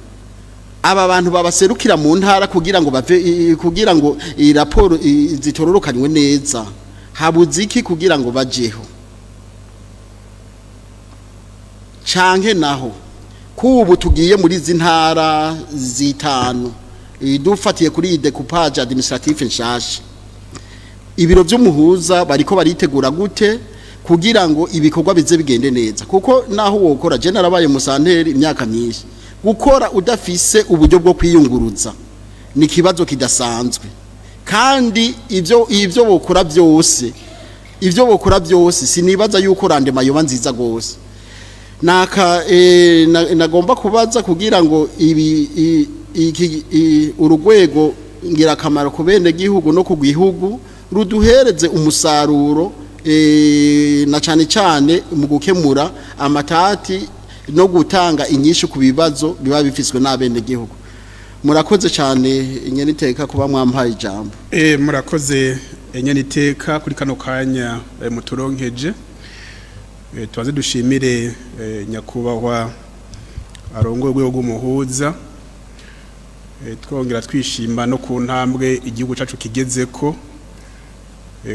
aba bantu babaserukira mu ntara kugira ngo iyi raporo zitororokanywe neza habuze iki kugira ngo bajeho canke naho kubu tugiye muri izi ntara zitanu dufatiye kuri iyi decoupage administratif nshasha ibiro by'umuhuza bariko baritegura gute kugira ngo ibikorwa bize bigende neza kuko naho wokora je narabaye musanteri imyaka myinshi gukora udafise uburyo bwo kwiyunguruza ni kibazo kidasanzwe kandi ivyo bokora byose sinibaza yuko randema yoba nziza gose nagomba kubaza kugira ngo urugwego ngirakamaro ku bene gihugu no ku gihugu ruduhereze umusaruro na cyane mu gukemura amatati no gutanga inyishu ku bibazo biba bifiswe n'abene gihugu murakoze cyane nyeniteka kuba mwampaye ijambo murakoze nyeniteka kuri kano kanya muturonkeje tubaze dushimire nyakubahwa arongoye urwego rw'umuhuza twongera twishima no ku ntambwe igihugu cyacu kigezeko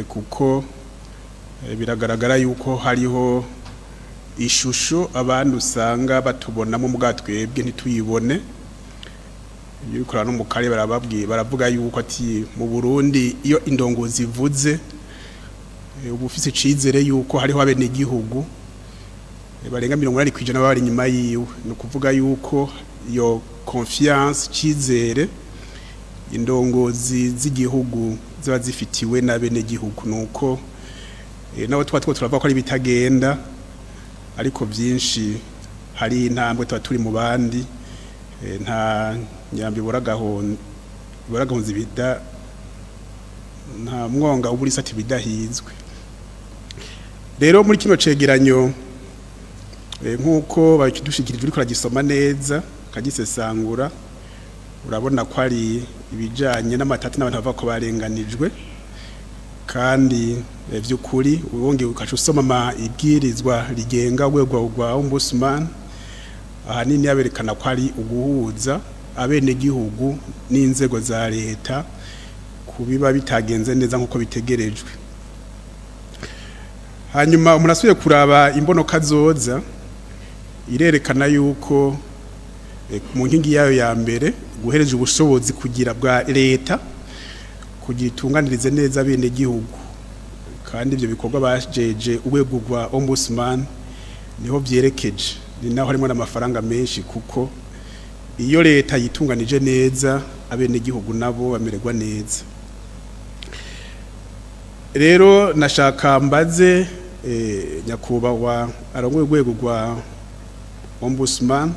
kuko biragaragara yuko hariho ishusho abantu usanga batubonamo bwatwebwe ntituyibone yikora no mu kare baravuga yuko ati mu Burundi iyo indongozi ivuze ubufise icizere yuko hariho abene igihugu barenga 80% bari nyuma yiwe no kuvuga yuko iyo confiance cizere indongozi z'igihugu ziba zifitiwe n'abene igihugu nuko nawe turavuga ko ari bitagenda ariko byinshi hari intambwe tuba turi mu bandi nta nyambi boragahonze bida nta mwonga uburi sati bidahizwe rero muri kino cegeranyo nkuko bakidushikirije uri kuragisoma neza kagisesangura urabona ko ari ibijanye n'amatati n'abantu bava ko barenganijwe kandi by'ukuri wongeye ukaca usoma ibwirizwa rigenga urwego rwa ombudsman ahanini yaberekana ko ari uguhuza abene gihugu n'inzego za leta kubiba bitagenze neza nkuko bitegerejwe hanyuma umuntu asubiye kuraba imbonoka zoza irerekana yuko mu nkingi yayo ya mbere guhereje ubushobozi kugira bwa leta kugira itunganirize neza bene gihugu kandi ibyo bikorwa bajeje urwego rwa ombudsman niho byerekeje ni naho harimo n'amafaranga menshi kuko iyo leta yitunganije neza abene gihugu nabo bamererwa neza rero nashaka mbaze nyakubahwa arongoye urwego rwa ombudsman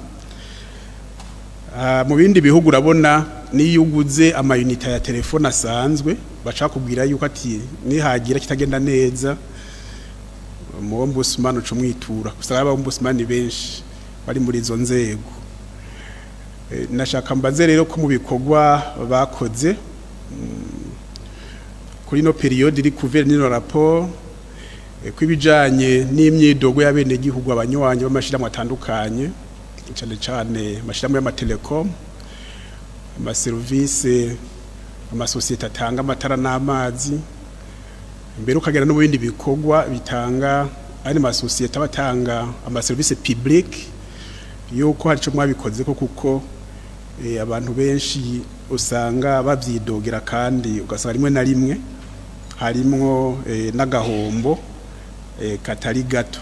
mu bindi bihugu urabona niyo uguze amayunita ya telefone asanzwe baca kubwira yuko ati nihagira kitagenda neza mu ombudsman ucumwitura gusa aba ombudsman benshi bari muri izo nzego nashaka mbaze rero ko mu bikorwa bakoze kuri no periode iri couvert n'ino rapport kwibijanye n'imyidogo y'abene gihugu abanywanyi b'amashirahamwe atandukanye cyane cyane amashirahamwe y'amatelekom amaservice amasosiyete atanga amatara n'amazi mbere ukagera no mu bindi bikorwa bitanga ari amasosiyete abatanga amaservice public yuko hari cyo mwabikoze ko kuko abantu benshi usanga bavyidogera kandi ugasanga rimwe na rimwe harimwo n'agahombo katari gato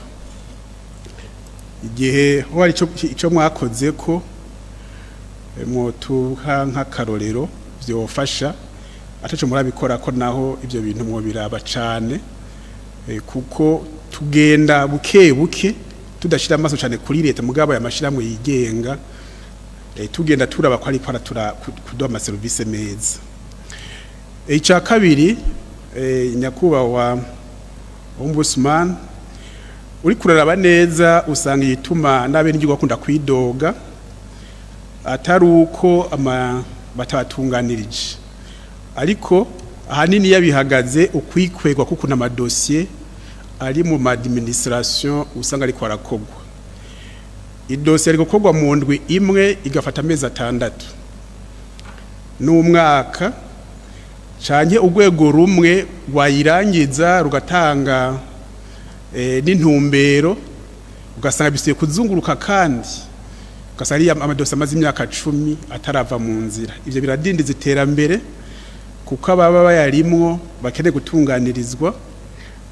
igihe ho ari cyo mwakoze ko mwotuha nk'akarorero byofasha ataco murabikora ko naho ibyo bintu mwo biraba cyane kuko tugenda buke tudashira amaso cyane kuri leta mugabo ya mashiramwe yigenga tugenda turaba ko ari kuduha amaservice meza icya kabiri nyakubahwa ombudsman uri kuraraba neza usanga yituma n'abene igihugu bakunda kwidoga atari uko batatunganirije ariko ahanini yabihagaze ukwikwegwa kuko n'amadosiye ari mu administration usanga ari kwarakogwa idosiye ari gukogwa mu ndwi imwe igafata amezi 6 n'umwaka canke urwego rumwe wayirangiza rugatanga n'intumbero ugasanga bisiye kuzunguruka kandi ugasanga ari amadosi amaze imyaka 10 atarava mu nzira. Ivyo biradindiza iterambere kuko ababa bayarimwo bakeneye gutunganirizwa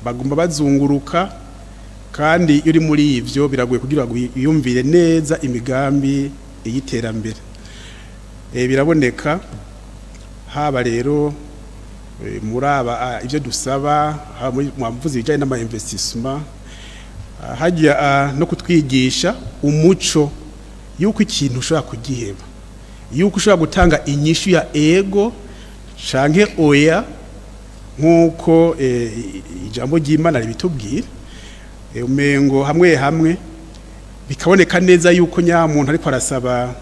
bagomba bazunguruka, kandi iyo uri muri ivyo biragoye kugira ngo yumvire neza imigambi y'iterambere. Biraboneka haba rero muraba ivyo dusaba mwavuze bijanye n'ama investissement, hajya no kutwigisha umuco yuko ikintu ushobora kugiheba, yuko ushobora gutanga inyishu ya ego canke oya nkuko ijambo ry'Imana ribitubwira. Umengo hamwe bikaboneka neza yuko nyamuntu ariko arasaba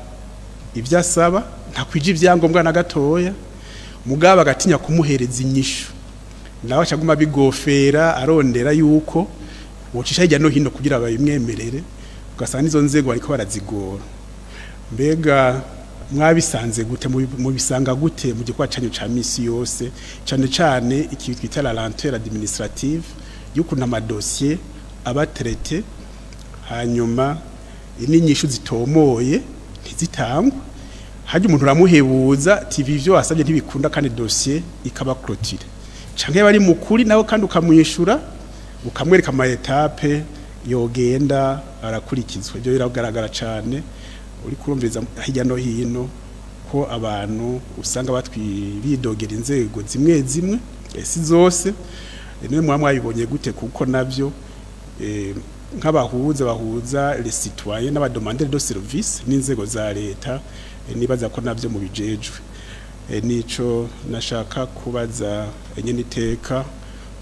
ibyo asaba ntakwije ivyangombwa na gatoya, mugaba agatinya kumuhereza inyishu, nawe acaguma bigofera arondera yuko wocisha hirya no hino kugira babimwemerere, ugasanga izo nzego ariko barazigora. Mbega mwabisanze gute, mu bisanga gute mu gikwa canyu ca misi yose, cyane cyane iki twita la lenteur administrative y'ukuntu amadosiye abaterete hanyuma n'inyishu zitomoye ntizitangwa, haje umuntu uramuhebuza TV ivyo wasabye ntibikunda kandi dossier ikaba clôture, canke bari mukuri nawe kandi ukamwishura ukamwereka ama etape yogenda arakurikizwa. Ibyo biragaragara cyane uri kurumviza hirya no hino ko abantu usanga batwibidogera inzego zimwe zimwe si zose. Niwe mwabibonye gute kuko navyo nk'abahuza bahuza les citoyens n'abademandeurs de service n'inzego za leta, nibaza ko navyo mu bijejwe. Nico nashaka kubaza nyene iteka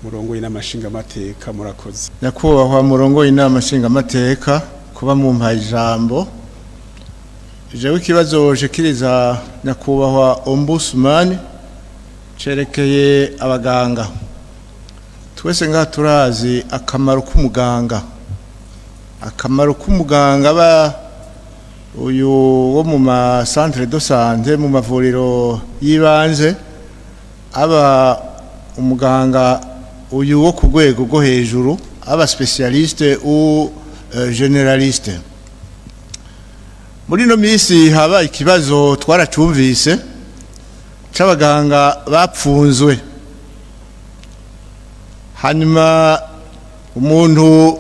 murongo y'inamashinga mateka. Murakoze nyakubahwa murongo y'inamashinga mateka kuba mu mpaye ijambo. Jewe ikibazo shikiriza nyakubahwa ombudsman cerekeye abaganga. Twese ngaha turazi akamaro k'umuganga, akamaro k'umuganga ba uyu wo mu ma centre de santé, mu mavuriro yibanze, aba umuganga uyu wo ku rwego rwo hejuru, aba specialiste ou generaliste. Muri no misi haba ikibazo twaracumvise c'abaganga bapfunzwe, hanyuma umuntu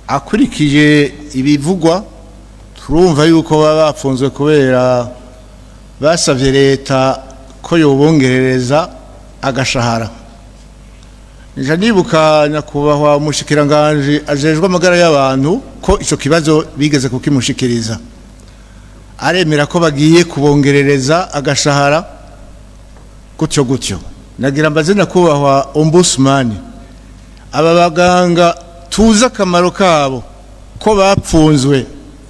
akurikije ibivugwa turumva yuko baba bapfunzwe kubera basavye leta ko yobongerereza agashahara. Nija nibuka nyakubahwa umushikiranganje ajejwe amagara y'abantu ko ico kibazo bigeze kukimushikiriza, aremera ko bagiye kubongerereza agashahara gutyo. Nagira mbaze nyakubahwa ombudsman, aba baganga tuza akamaro kabo ko bapfunzwe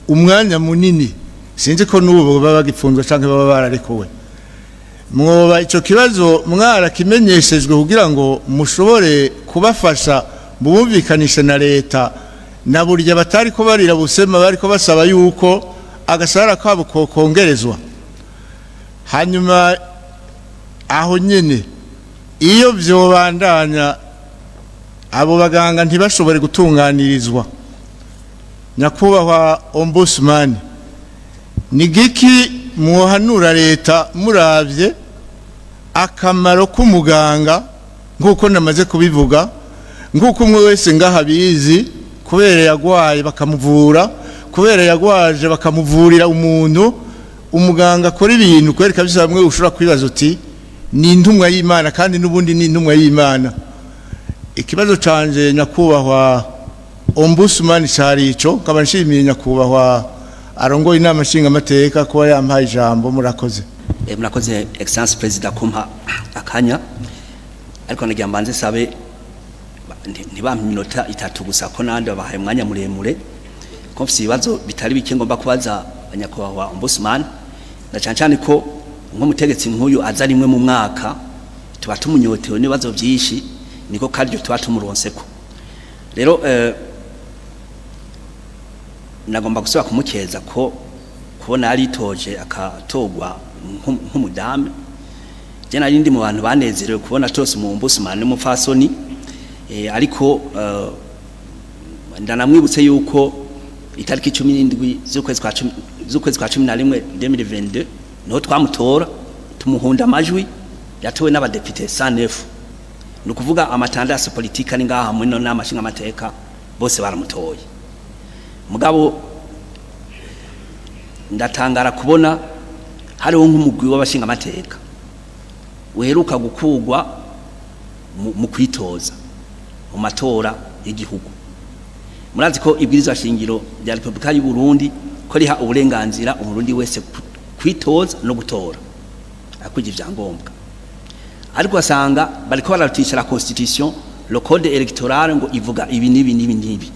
umwanya munini, sinzi ko n'ubu baba bagipfunzwe canke baba bararekuwe, mwoba ico kibazo mwarakimenyeshejwe kugira ngo mushobore kubafasha bumvikanishe na leta, na burya batari ko barira busema bariko basaba yuko agashahara kabo kongerezwa. Hanyuma aho nyene iyo vyobandanya abo baganga ntibashobore gutunganirizwa, nyakubahwa ombudsman, nigiki muhanura leta muravye akamaro k'umuganga nk'uko namaze kubivuga, nk'uko umwe wese ngaha bizi, kubera yagwaye bakamuvura, kubera yagwaje bakamuvurira umuntu, umuganga akora ibintu kwereka bisa bamwe ushobora kwibaza uti ni intumwa y'Imana, kandi n'ubundi ni intumwa y'Imana. Ikibazo canje nyakubahwa ombudsman carico, nkaba nshimiye nyakubahwa arongoye inama nshinga amateka kuba yampaye ijambo. Murakoze. Murakoze excellence president kumpa akanya, ariko nagira mbanze sabe ntibampa iminota 3 gusa ko nandi babahaye umwanya muremure, ko mfite ibibazo bitari bike ngomba kubaza nyakubahwa ombudsman, na cyane ko nk'umutegetsi nk'uyu aza rimwe mu mwaka tuba tumunyotewe n'ibibazo byinshi, niko karyo tuba tumuronseko. Rero nagomba gusaba kumukeza ko kubona aritoje akatogwa nk'umudame. Je nari ndi mu bantu banezerewe kubona tose mu ombudsman n'umufasoni, ariko ndanamwibutse yuko itariki 17 z'ukwezi kwa 11 2022 niho twamutora tumuhunda amajwi yatowe n'abadepite 109 nukuvuga amatandasi politika ni ngaha muri none amashinga amateka bose baramutoye mugabo ndatangara kubona hariho nk'umugwi w'abashinga amateka uheruka gukugwa mu kwitoza mu matora y'igihugu murazi ko ibwirizwa shingiro rya Republika y'u Burundi ko riha uburenganzira umurundi wese kwitoza no gutora akugira ivyangombwa ariko asanga bariko baratisha la constitution le code électoral ngo ivuga ibi nibi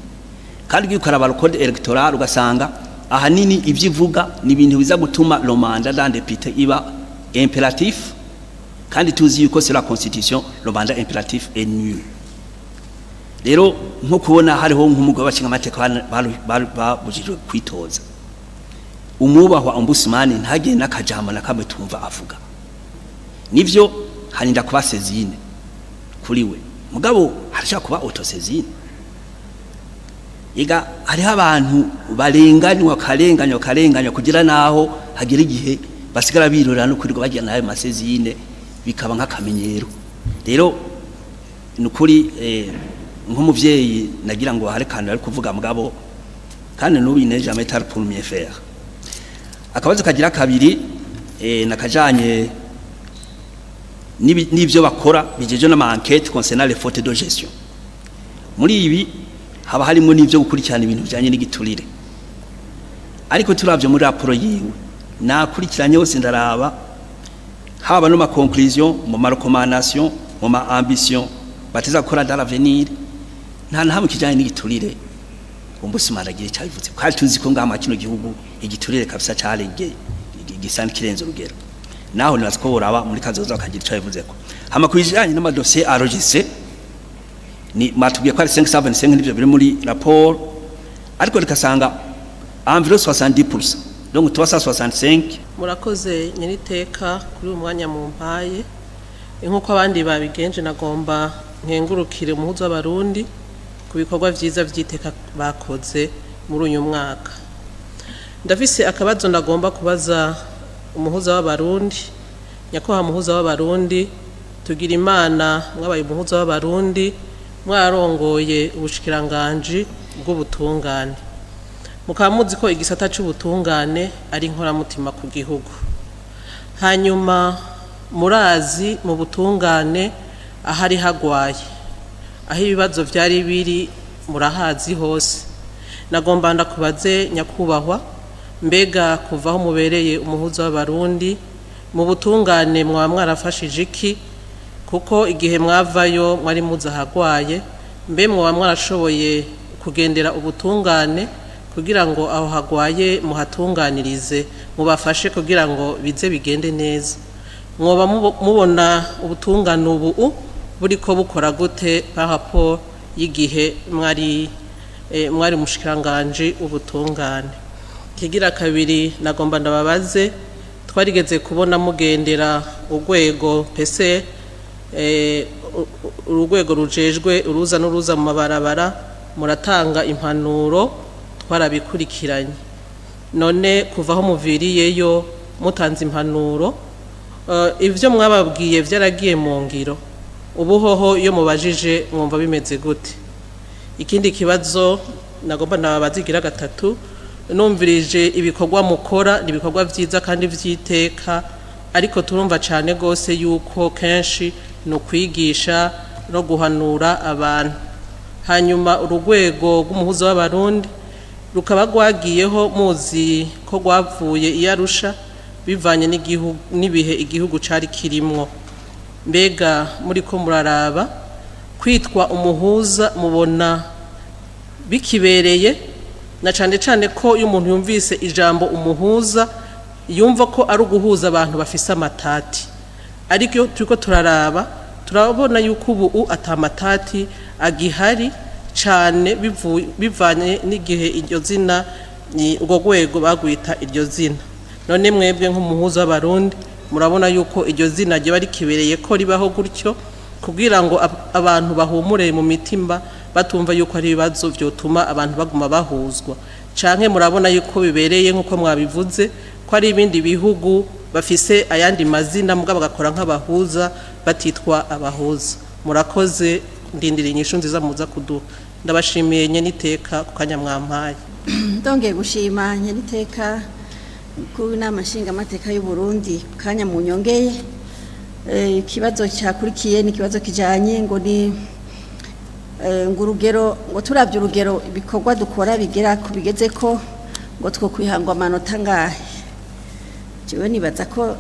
kandi gikaraba le code électoral ugasanga ahanini ivyivuga ni ibintu biza gutuma le mandat d'un député iba impératif kandi tuzi yuko c'est la constitution le mandat impératif est nul rero nko kubona hariho nk'umugabo w'abashinga amateka babujijwe kwitoza umwubahwa ombudsman ntagire n'akajambo na kamwe tumva avuga nivyo harinda kuba sezine kuri we mugabo harashaka kuba autosezine iga hariho abantu barenganywa karenganywa kugira naho hagira igihe basigara birorera no kurirwa bagira nayo masezine bikaba nk'akamenyero rero nukuri nk'umuvyeyi nagira ngo harekana ari kuvuga mugabo kandi n'ubineje jamais tard pour mieux faire akabazo kagira kabiri nakajanye n'ibyo bakora bijeje n'ama enquête concernant les fautes de gestion muri ibi haba harimo n'ibyo gukurikirana ibintu bijanye n'igiturire ariko turavye muri raporo yiwe nakurikiranye hose ndaraba haba no ma conclusion mu ma recommandation mu ma ambition bateza gukora dans l'avenir nta nahamwe kijanye n'igiturire ombudsman agiye cyabivuze kandi tuzi ko ngama kino gihugu igiturire kabisa cyarenge gisana kirenze urugero naho natwo boraba muri kazoza akagira cyabivuze ko hama kwijanye n'amadosiye arogise ni matubwiye ko ari 575 n'ibyo biri muri rapport ariko rikasanga environ 70% donc 365 murakoze nyiriteka kuri umwanya mu mpaye nkuko abandi babigenje nagomba nkengurukire umuhuzo w'abarundi ku bikorwa vyiza vyiteka bakoze muri uyu mwaka ndafise akabazo ndagomba kubaza umuhuza w'abarundi nyakwaha umuhuza w'abarundi tugira imana mwabaye umuhuza w'abarundi mwarongoye ubushikiranganje bw'ubutungane mukamuzi ko igisata cy'ubutungane ari inkoramutima ku gihugu hanyuma murazi mu butungane ahari hagwaye aho ibibazo vyari biri murahazi hose nagomba ndakubaze nyakubahwa mbega kuvaho mubereye umuhuza w'abarundi mu butungane mwa mwarafashije iki kuko igihe mwavayo mwari muza hagwaye mbe mwa mwarashoboye kugendera ubutungane kugira ngo aho hagwaye muhatunganirize mubafashe kugira ngo bize bigende neza mwoba mubona ubutungane ubu buriko bukora gute par rapport y'igihe mwari mushikiranganje ubutungane kigira kabiri nagomba ndababaze twarigeze kubona mugendera urwego pese urugwego rujejwe uruza n'uruza mu mabarabara muratanga impanuro twarabikurikiranye none kuvaho muviriyeyo mutanze impanuro ivyo mwababwiye vyaragiye mu ngiro ubuhoho iyo mubajije mwumva bimeze gute ikindi kibazo nagomba nababazigira gatatu numvirije ibikorwa mukora nibikorwa vyiza kandi vyiteka ariko turumva cyane gose yuko kenshi no kwigisha no guhanura abantu hanyuma urugwego rw'umuhuza w'abarundi rukaba rwagiyeho muzi ko rwavuye iyarusha bivanye n'igihugu nibihe igihugu cari kirimwo mbega muri ko muraraba kwitwa umuhuza mubona bikibereye na cyane ko iyo umuntu yumvise ijambo umuhuza yumva ko ari uguhuza abantu bafise amatati ariko turiko turaraba turabona yuko ubu atamatati agihari cyane bivanye n'igihe iryo zina ni ubwo rwego bagwita iryo zina none mwebwe nk'umuhuza w'abarundi murabona yuko iryo zina ryo bari kibereye ko ribaho gutyo kugira ngo abantu bahumure mu mitima batumva yuko ari ibibazo vyotuma abantu baguma bahuzwa canke murabona yuko bibereye nkuko mwabivuze ko ari ibindi bihugu bafise ayandi mazina mugabo bagakora nk'abahuza batitwa abahuza. Murakoze, ndindira inyishu nziza muza kuduha. Ndabashimiye nyeniteka ku kanya mwampaye. Ndongeye gushima nyeniteka ku nama nshinga amateka y'u Burundi kanya mu nyongeye. Ikibazo cyakurikiye ni kibazo kijanye ngo ni ngurugero ngo turavye urugero ibikorwa dukora bigera kubigeze ko ngo two kwihangwa amanota ngahe. Jewe nibaza ko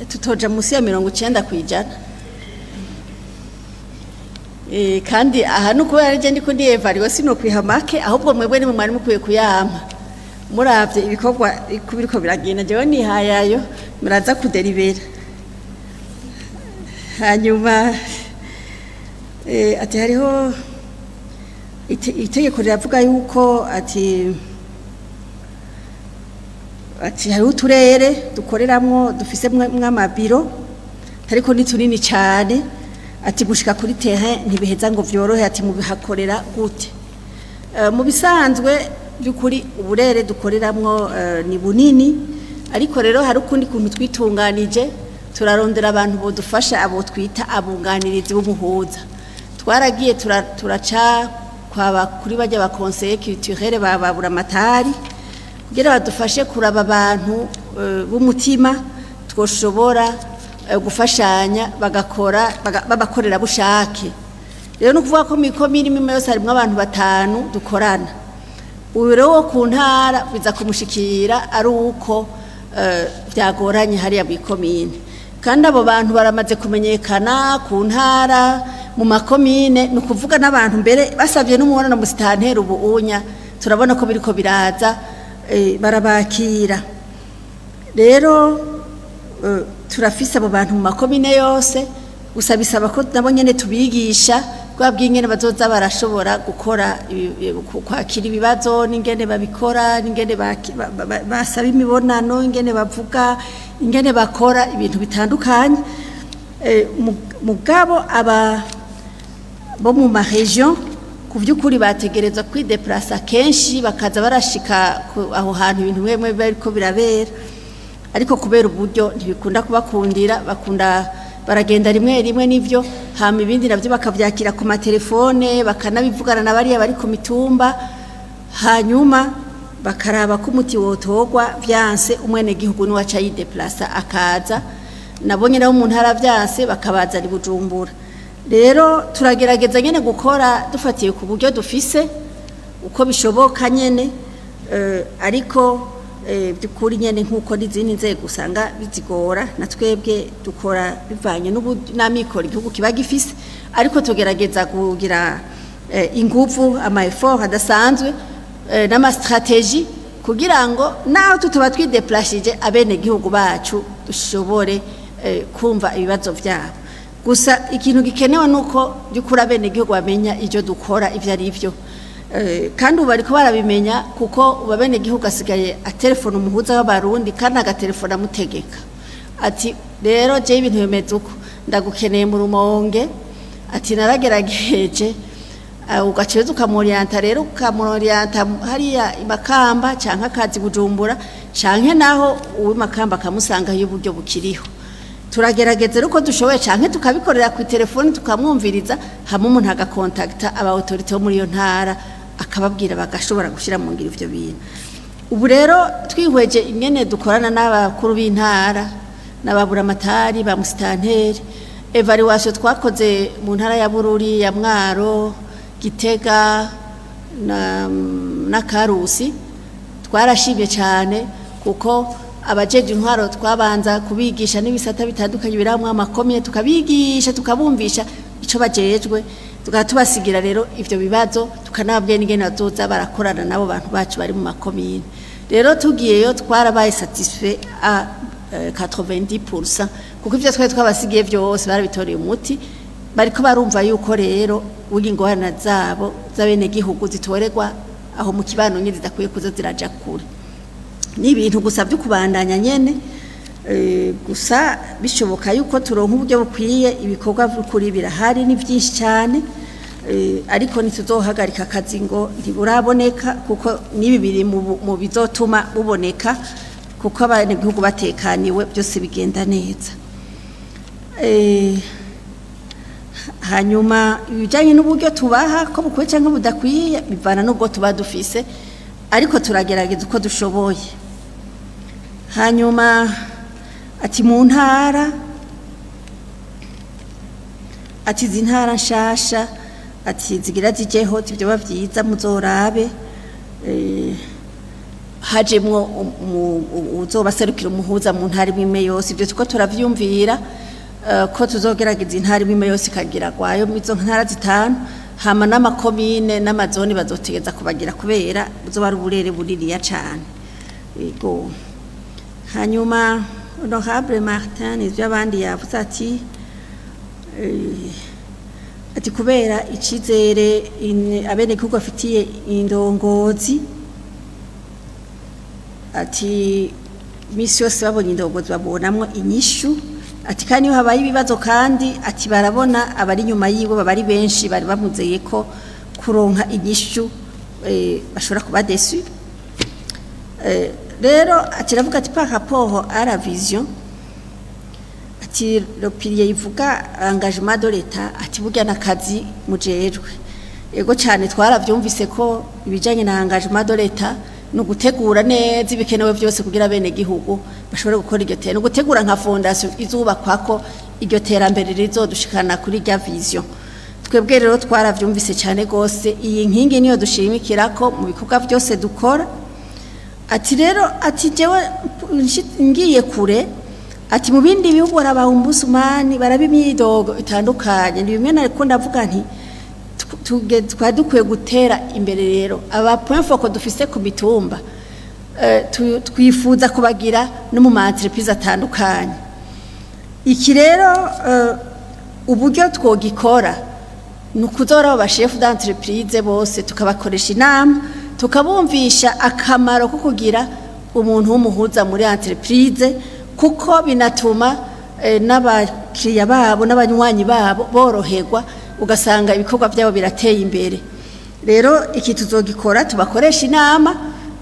tutoja musi ya 90 kwijana. Kandi aha nuko yarije ndiko ndi evaluation sino kwihamake ahubwo mwebwe ni mwari mukwiye kuyama muravye ibikorwa kubiriko biragenda jewe ni hayayo muraza kuderibera. Hanyuma ati hariho itegeko riravuga yuko ati hariho uturere dukoreramwo dufise mw'amabiro ariko ni tunini cyane ati gushika kuri terrain ntibiheza ngo vyorohe ati mubihakorera gute. Mu bisanzwe byukuri uburere dukoreramwo ni bunini ariko rero hari ukundi kuntu twitunganije turarondera abantu bodufasha abo twita abunganirizi b'umuhuza. Twaragiye turaca kwaba kuri bajya ba conseiller culturel bababura amatari kugira badufashe kuraba abantu b'umutima twoshobora gufashanya bagakora babakorera bushake. Rero no kuvuga ko mikomini mime yose harimo abantu 5 dukorana. Ubiro wo ku ntara biza kumushikira ari uko byagoranye hariya bikomini. Kandi abo bantu baramaze kumenyekana ku ntara mu makomine no kuvuga n'abantu mbere basavye n'umubonano mu sitantera ubuunya turabona ko biriko biraza barabakira. Rero turafise abo bantu mu makomine yose gusa bisaba ko nabo nyene tubigisha kwabwiye ingene bazoza barashobora gukora kwakira ibibazo n'ingene babikora n'ingene basaba imibonano ingene bavuga ingene bakora ibintu bitandukanye. Mugabo aba bo mu maregion kuvyukuri bategereza kwideplacer kenshi bakaza barashika aho hantu ibintu bimwe bariko birabera ariko kubera uburyo ntibikunda kubakundira bakunda baragenda rimwe nivyo hama ibindi navyo bakavyakira ku matelefone bakanabivugana na bariya bari ku mitumba hanyuma bakaraba ko umuti wotogwa vyanse umwene gihugu n'uwaca yideplacer akaza nabonye naho umuntu haravyanse bakabaza ari Bujumbura. Rero turagerageza nyene gukora dufatiye ku buryo dufise uko bishoboka nyene ariko byukuri nyene nkuko n'izindi nzego usanga bizigora na twebwe dukora bivanye n'amikoro igihugu kiba gifise ariko tugerageza kugira ingufu ama effort adasanzwe n'ama strategie kugira ngo naho tutuba twideplashije abene gihugu bacu dushobore kumva ibibazo vyabo. Gusa ikintu gikenewe nuko byukuri abene gihugu bamenya ivyo dukora ivyo ari byo. Kandi ubu bariko barabimenya kuko ubabene gihugu asigaye atelefona umuhuza w'abarundi kandi agatelefona mutegeka ati rero je ibintu bimeze uko ndagukeneye mu Rumonge ati naragerageje ugaceza ukamorienta rero ukamorienta hariya imakamba canka kazi Bujumbura canke naho uwe makamba kamusanga y'uburyo bukiriho. Turagerageza uko dushoboye canke tukabikorera ku telefone tukamwumviriza hamwe umuntu agakontakta aba autorité bo muri yo ntara akababwira bagashobora gushira mu ngiro ivyo bintu. Ubu rero twihweje ingene dukorana n'abakuru b'intara n'ababura amatari ba musitanteri evaluation twakoze mu ntara ya Bururi ya Mwaro Gitega na Karusi twarashimye cyane kuko abajeje intwaro twabanza kubigisha n'ibisata bitandukanye biramwe amakomye tukabigisha tukabumvisha ico bajejwe tukatubasigira rero ivyo bibazo tukanababwiye n'ingene bazoza barakorana nabo bantu bacu bari mu makomine. Rero tugiyeyo twarabaye satisfait a 90% kuko ivyo twabasigiye vyose barabitoreye umuti bariko barumva yuko rero ingorane zabo z'abene gihugu zitoregwa aho mu kibano nyine zidakwiye kuza ziraja kure. Ni ibintu gusa byo kubandanya nyene gusa bishoboka yuko turonka uburyo bukwiye ibikorwa kuri birahari ni byinshi cyane ariko ntituzohagarika akazi ngo ntiburaboneka kuko nibi biri mu bizotuma buboneka kuko abanyagihugu batekaniwe byose bigenda neza. Hanyuma ibijyanye n'uburyo tubaha ko bukwiye cyangwa budakwiye bivana n'ubwo tuba dufise ariko turagerageza uko dushoboye. Hanyuma ati mu ntara ati izi ntara nshasha ati zigira zijeho ibyo bavyiza muzorabe hajemwo uzobaserukira umuhuza mu ntara imwe yose ibyo tuko turavyumvira ko tuzogerageza intara imwe yose ikagira kwayo mizo ntara zitanu hama n'amakomine n'amazoni bazotegeza kubagira kubera buzoba ari uburere buririya cane. Yego hanyuma Honorable Martin ivyo abandi yavuze ati kubera icizere abene kuko afitiye indongozi ati misi yose babonye indongozi babonamwo inyishu ati kandi iyo habaye ibibazo kandi ati barabona abari nyuma yiwe babari benshi bari bamuzeye ko kuronka inyishu bashobora kuba desu. Rero ati ravuga ati par rapport à la vision ati le pilier ivuga engagement de l'État ati burya nakazi mujejwe ego cyane twaravyumvise ko ibijanye na engagement de l'État no gutegura neza ibikenewe byose kugira bene gihugu bashobora gukora iryo tera no gutegura nka fondation izubakwa ko iryo terambere rizodushikana kuri rya vision. Twebwe rero twaravyumvise cyane gose iyi nkingi niyo dushimikira ko mu bikorwa byose dukora. Ati rero ati jewe ngiye kure ati mu bindi bihugu barabahumbussumani barabimyidogo itandukanye ni bimwe nariko ndavuga nti twadukwiye gutera imbere rero aba point focus dufise ku mitumba twifuza kubagira no mu entreprise atandukanye. Iki rero uburyo twogikora nukuzora aba chef d'entreprise bose tukabakoresha inama tukabumvisha akamaro ko kugira umuntu w'umuhuza muri entreprise kuko binatuma n'abakiriya babo n'abanywanyi babo boroherwa ugasanga ibikorwa byabo birateye imbere. Rero iki tuzogikora tubakoresha inama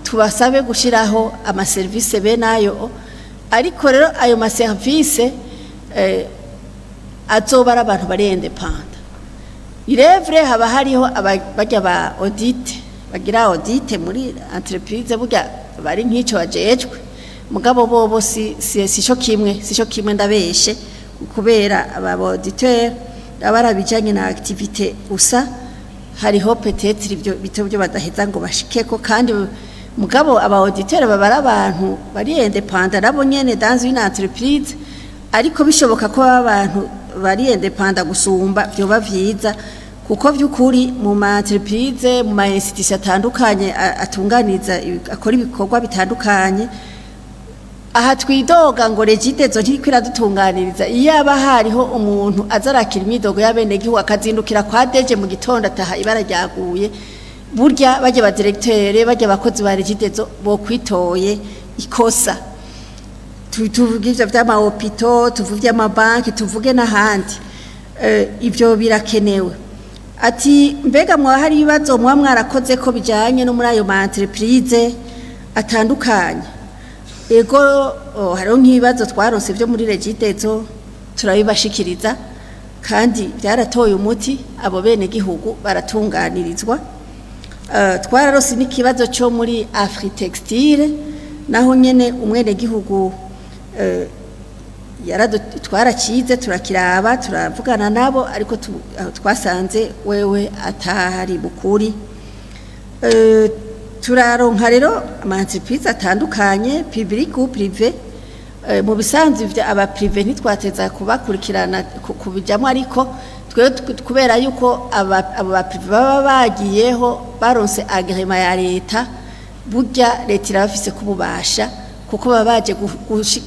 tubasabe gushiraho ama service benayo ariko rero ayo ma service azobara abantu bari independent. Irevre haba hariho bajya ba audit bagira audit muri entreprise burya bari nk'ico bajejwe mugabo bobo sisho kimwe ndabeshe kubera aba auditeur abarabijanye na activité usa hariho peut-être ibyo byo badaheza ngo bashikeko kandi mugabo aba auditeur babara abantu bari independent nabo nyene dans une entreprise ariko bishoboka ko abantu bari independent gusumba byo bavyiza kuko by'ukuri mu ma entreprise mu ma institution atandukanye atunganiza akora ibikorwa bitandukanye aha twidoga ngo regitezo ntikwira dutunganiriza iyo aba hariho umuntu azarakira imidogo y'abene gihugu akazindukira kwa deje mu gitondo ataha ibara ryaguye burya baje ba directeur baje abakozi ba regitezo bo kwitoye ikosa tuvuge ivyo vy'ama hopito tuvuge ama banki tuvuge n'ahandi ivyo birakenewe. Ati mbega mwa hari ibibazo mwa mwarakoze ko bijanye no muri ayo ma entreprise atandukanye ego hariho nk'ibibazo twaronse byo muri regitezo turabibashikiriza kandi byaratoye umuti abo bene gihugu baratunganirizwa. Twararose n'ikibazo cyo muri Afritextile naho nyene umwene gihugu twarakize turakiraba turavugana nabo ariko twasanze wewe atahari bukuri. Turaronka rero ama entreprise atandukanye public ou privé mu bisanzwe aba privé ntitwateza kubakurikirana kubijamo ariko twe kubera yuko aba privé baba bagiyeho baronse agrément ya leta burya leta irabafise kububasha kuko baba baje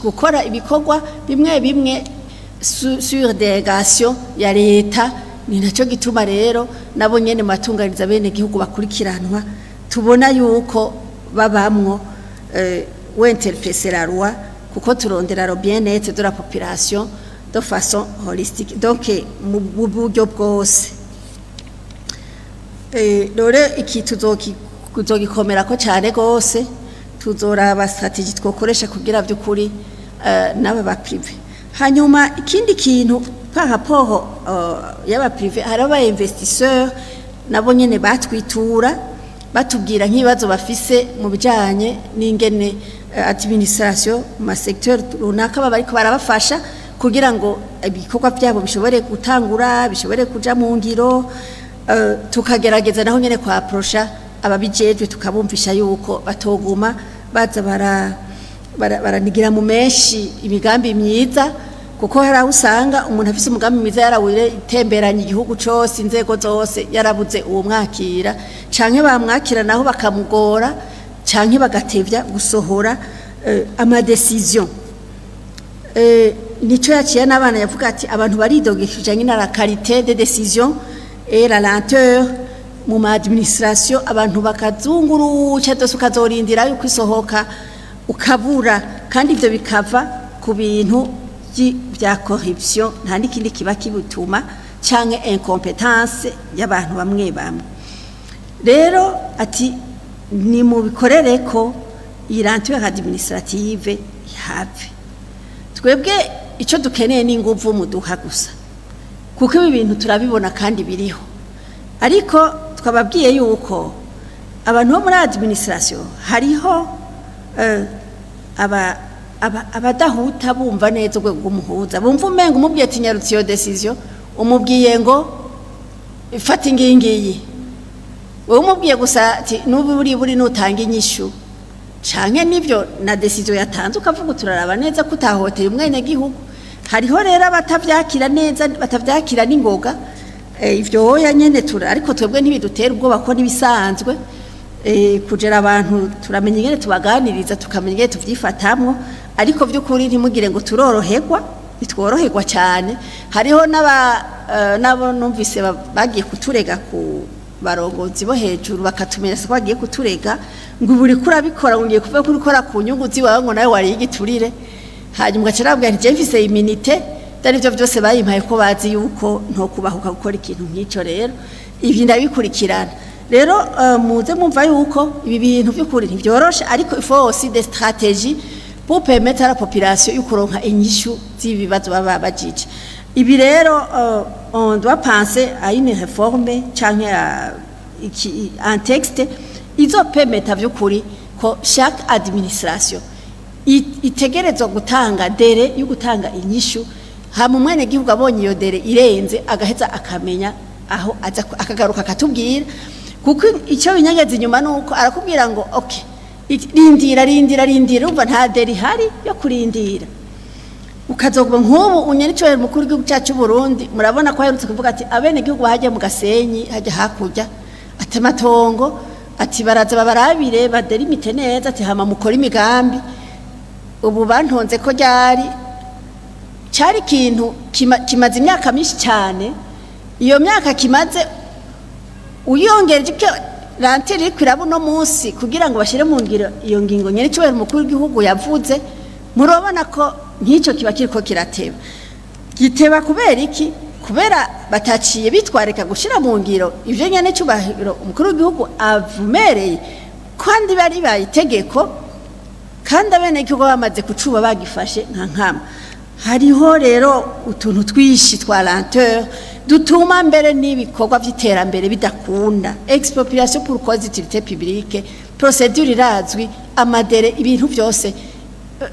gukora ibikorwa bimwe sur délégation ya leta ni naco gituma rero nabo nyene matunganiza bene gihugu bakurikiranwa tubona yuko babamwo w'interpréter la loi kuko turondera le bien-être de la population de façon holistique donc mu buryo bwose. Dore iki tuzogikomera ko cyane gose tuzoraba strategy twokoresha kugira by'ukuri n'aba ba privé. Hanyuma ikindi kintu par rapport y'aba privé haraba investisseur nabo nyene batwitura batubwira nk'ibibazo bafise mu bijanye n'ingene administration mu secteur runaka bariko barabafasha kugira ngo ibikorwa byabo bishobore gutangura bishobore kuja mu ngiro. Tukagerageza naho nyene kwa approcha ababijejwe tukabumvisha yuko batoguma baza baranigira mu menshi imigambi myiza, kuko hari aho usanga umuntu afise umugambi mwiza yarawire itemberanye igihugu cose inzego zose yarabuze uwo mwakira canke bamwakira naho bakamugora canke bagatevya gusohora ama decision. Nico yaciye n'abana yavuga ati abantu baridogishije nyine la qualité de décision et la lenteur mu administration, abantu bakazunguruca dose ukazorindira yuko isohoka ukabura, kandi ivyo bikava ku bintu bya corruption nta n'ikindi kiba kibutuma canke incompetence y'abantu bamwe bamwe. Rero ati ni mu bikorere ko iyi lenteur administrative ihave. Twebwe icyo dukeneye ni ingufu muduha gusa, kuko ibi bintu turabibona kandi biriho, ariko twababwiye yuko abantu bo muri administration hariho abadahuta bumva neza urwego rw'umuhuza, bumva umenga umubwiye ati nyarutse iyo decision, umubwiye ngo ifata ingingiyi, wowe umubwiye gusa ati n'ubu buri nutanga inyishu canke nivyo na decision yatanze ukavuga turaraba neza kutahotera umwene gihugu. Hariho rero batavyakira neza, batavyakira n'ingoga, ivyo nyene ariko twebwe ntibidutera ubwoba ko nibisanzwe. Kugera abantu turamenya ingene tubaganiriza tukamenya ingene tuvyifatamwo, ariko vy'ukuri ntimugire ngo turoroherwa, bitworoherwa cyane. Hariho nabo numvise bagiye kuturega ku barongozi bo hejuru bakatumenyesha ko bagiye kuturega ngo buri kurabikora ngiye kuvuga ko urikora ku nyungu ziwawe ngo nawe wari igiturire, hanyuma gacarabwa nti mfise immunité, dani byo byose bayimpaye ko bazi yuko nto kubahuka gukora ikintu nk'icyo. Rero ibi ndabikurikirana. Rero muze mumva yuko ibi bintu by'ukuri ntibyoroshe, ariko il faut aussi des stratégies pour permettre à la population y'ukuronka inyishu z'ibibazo baba bajije. Ibi rero on doit penser à une réforme canke un texte izo permettre by'ukuri ko chaque administration itegerezwa gutanga dere yo gutanga inyishu, hama umwene gihugu abonye iyo dere irenze agaheza akamenya aho aza akagaruka akatubwira, kuko icyo binyageze inyuma nuko arakubwira ngo okay rindira umva nta dere hari yo kurindira, ukazokuba nk'ubu unyanicoye mukuru w'igihugu cyacu Burundi. Murabona ko aherutse kuvuga ati abene gihugu bahajya mu Gasenyi hajya hakurya ati matongo ati baraza babarabire badelimite neza ati hama mukora imigambi. Ubu bantonze ko cyari kintu kimaze imyaka myinshi cyane, iyo myaka kimaze uyongereje ko lanteri kwirabo no munsi kugira ngo bashire mu ngiro iyo ngingo nyene cyo mukuru w'igihugu yavuze. Murabona ko nk'icyo kiba kiriko kirateba giteba kubera iki? Kubera bataciye bitwareka gushira mu ngiro ivyo nyene cyubahiro umukuru w'igihugu avumereye, kandi bari bayitegeko, kandi abene ikigo bamaze kucuba bagifashe nka nkama. Hariho rero utuntu twishi twa lenteur dutuma mbere n'ibikorwa by'iterambere bidakunda. Expropriation pour cause d'utilité publique, procédure irazwi, amadere, ibintu byose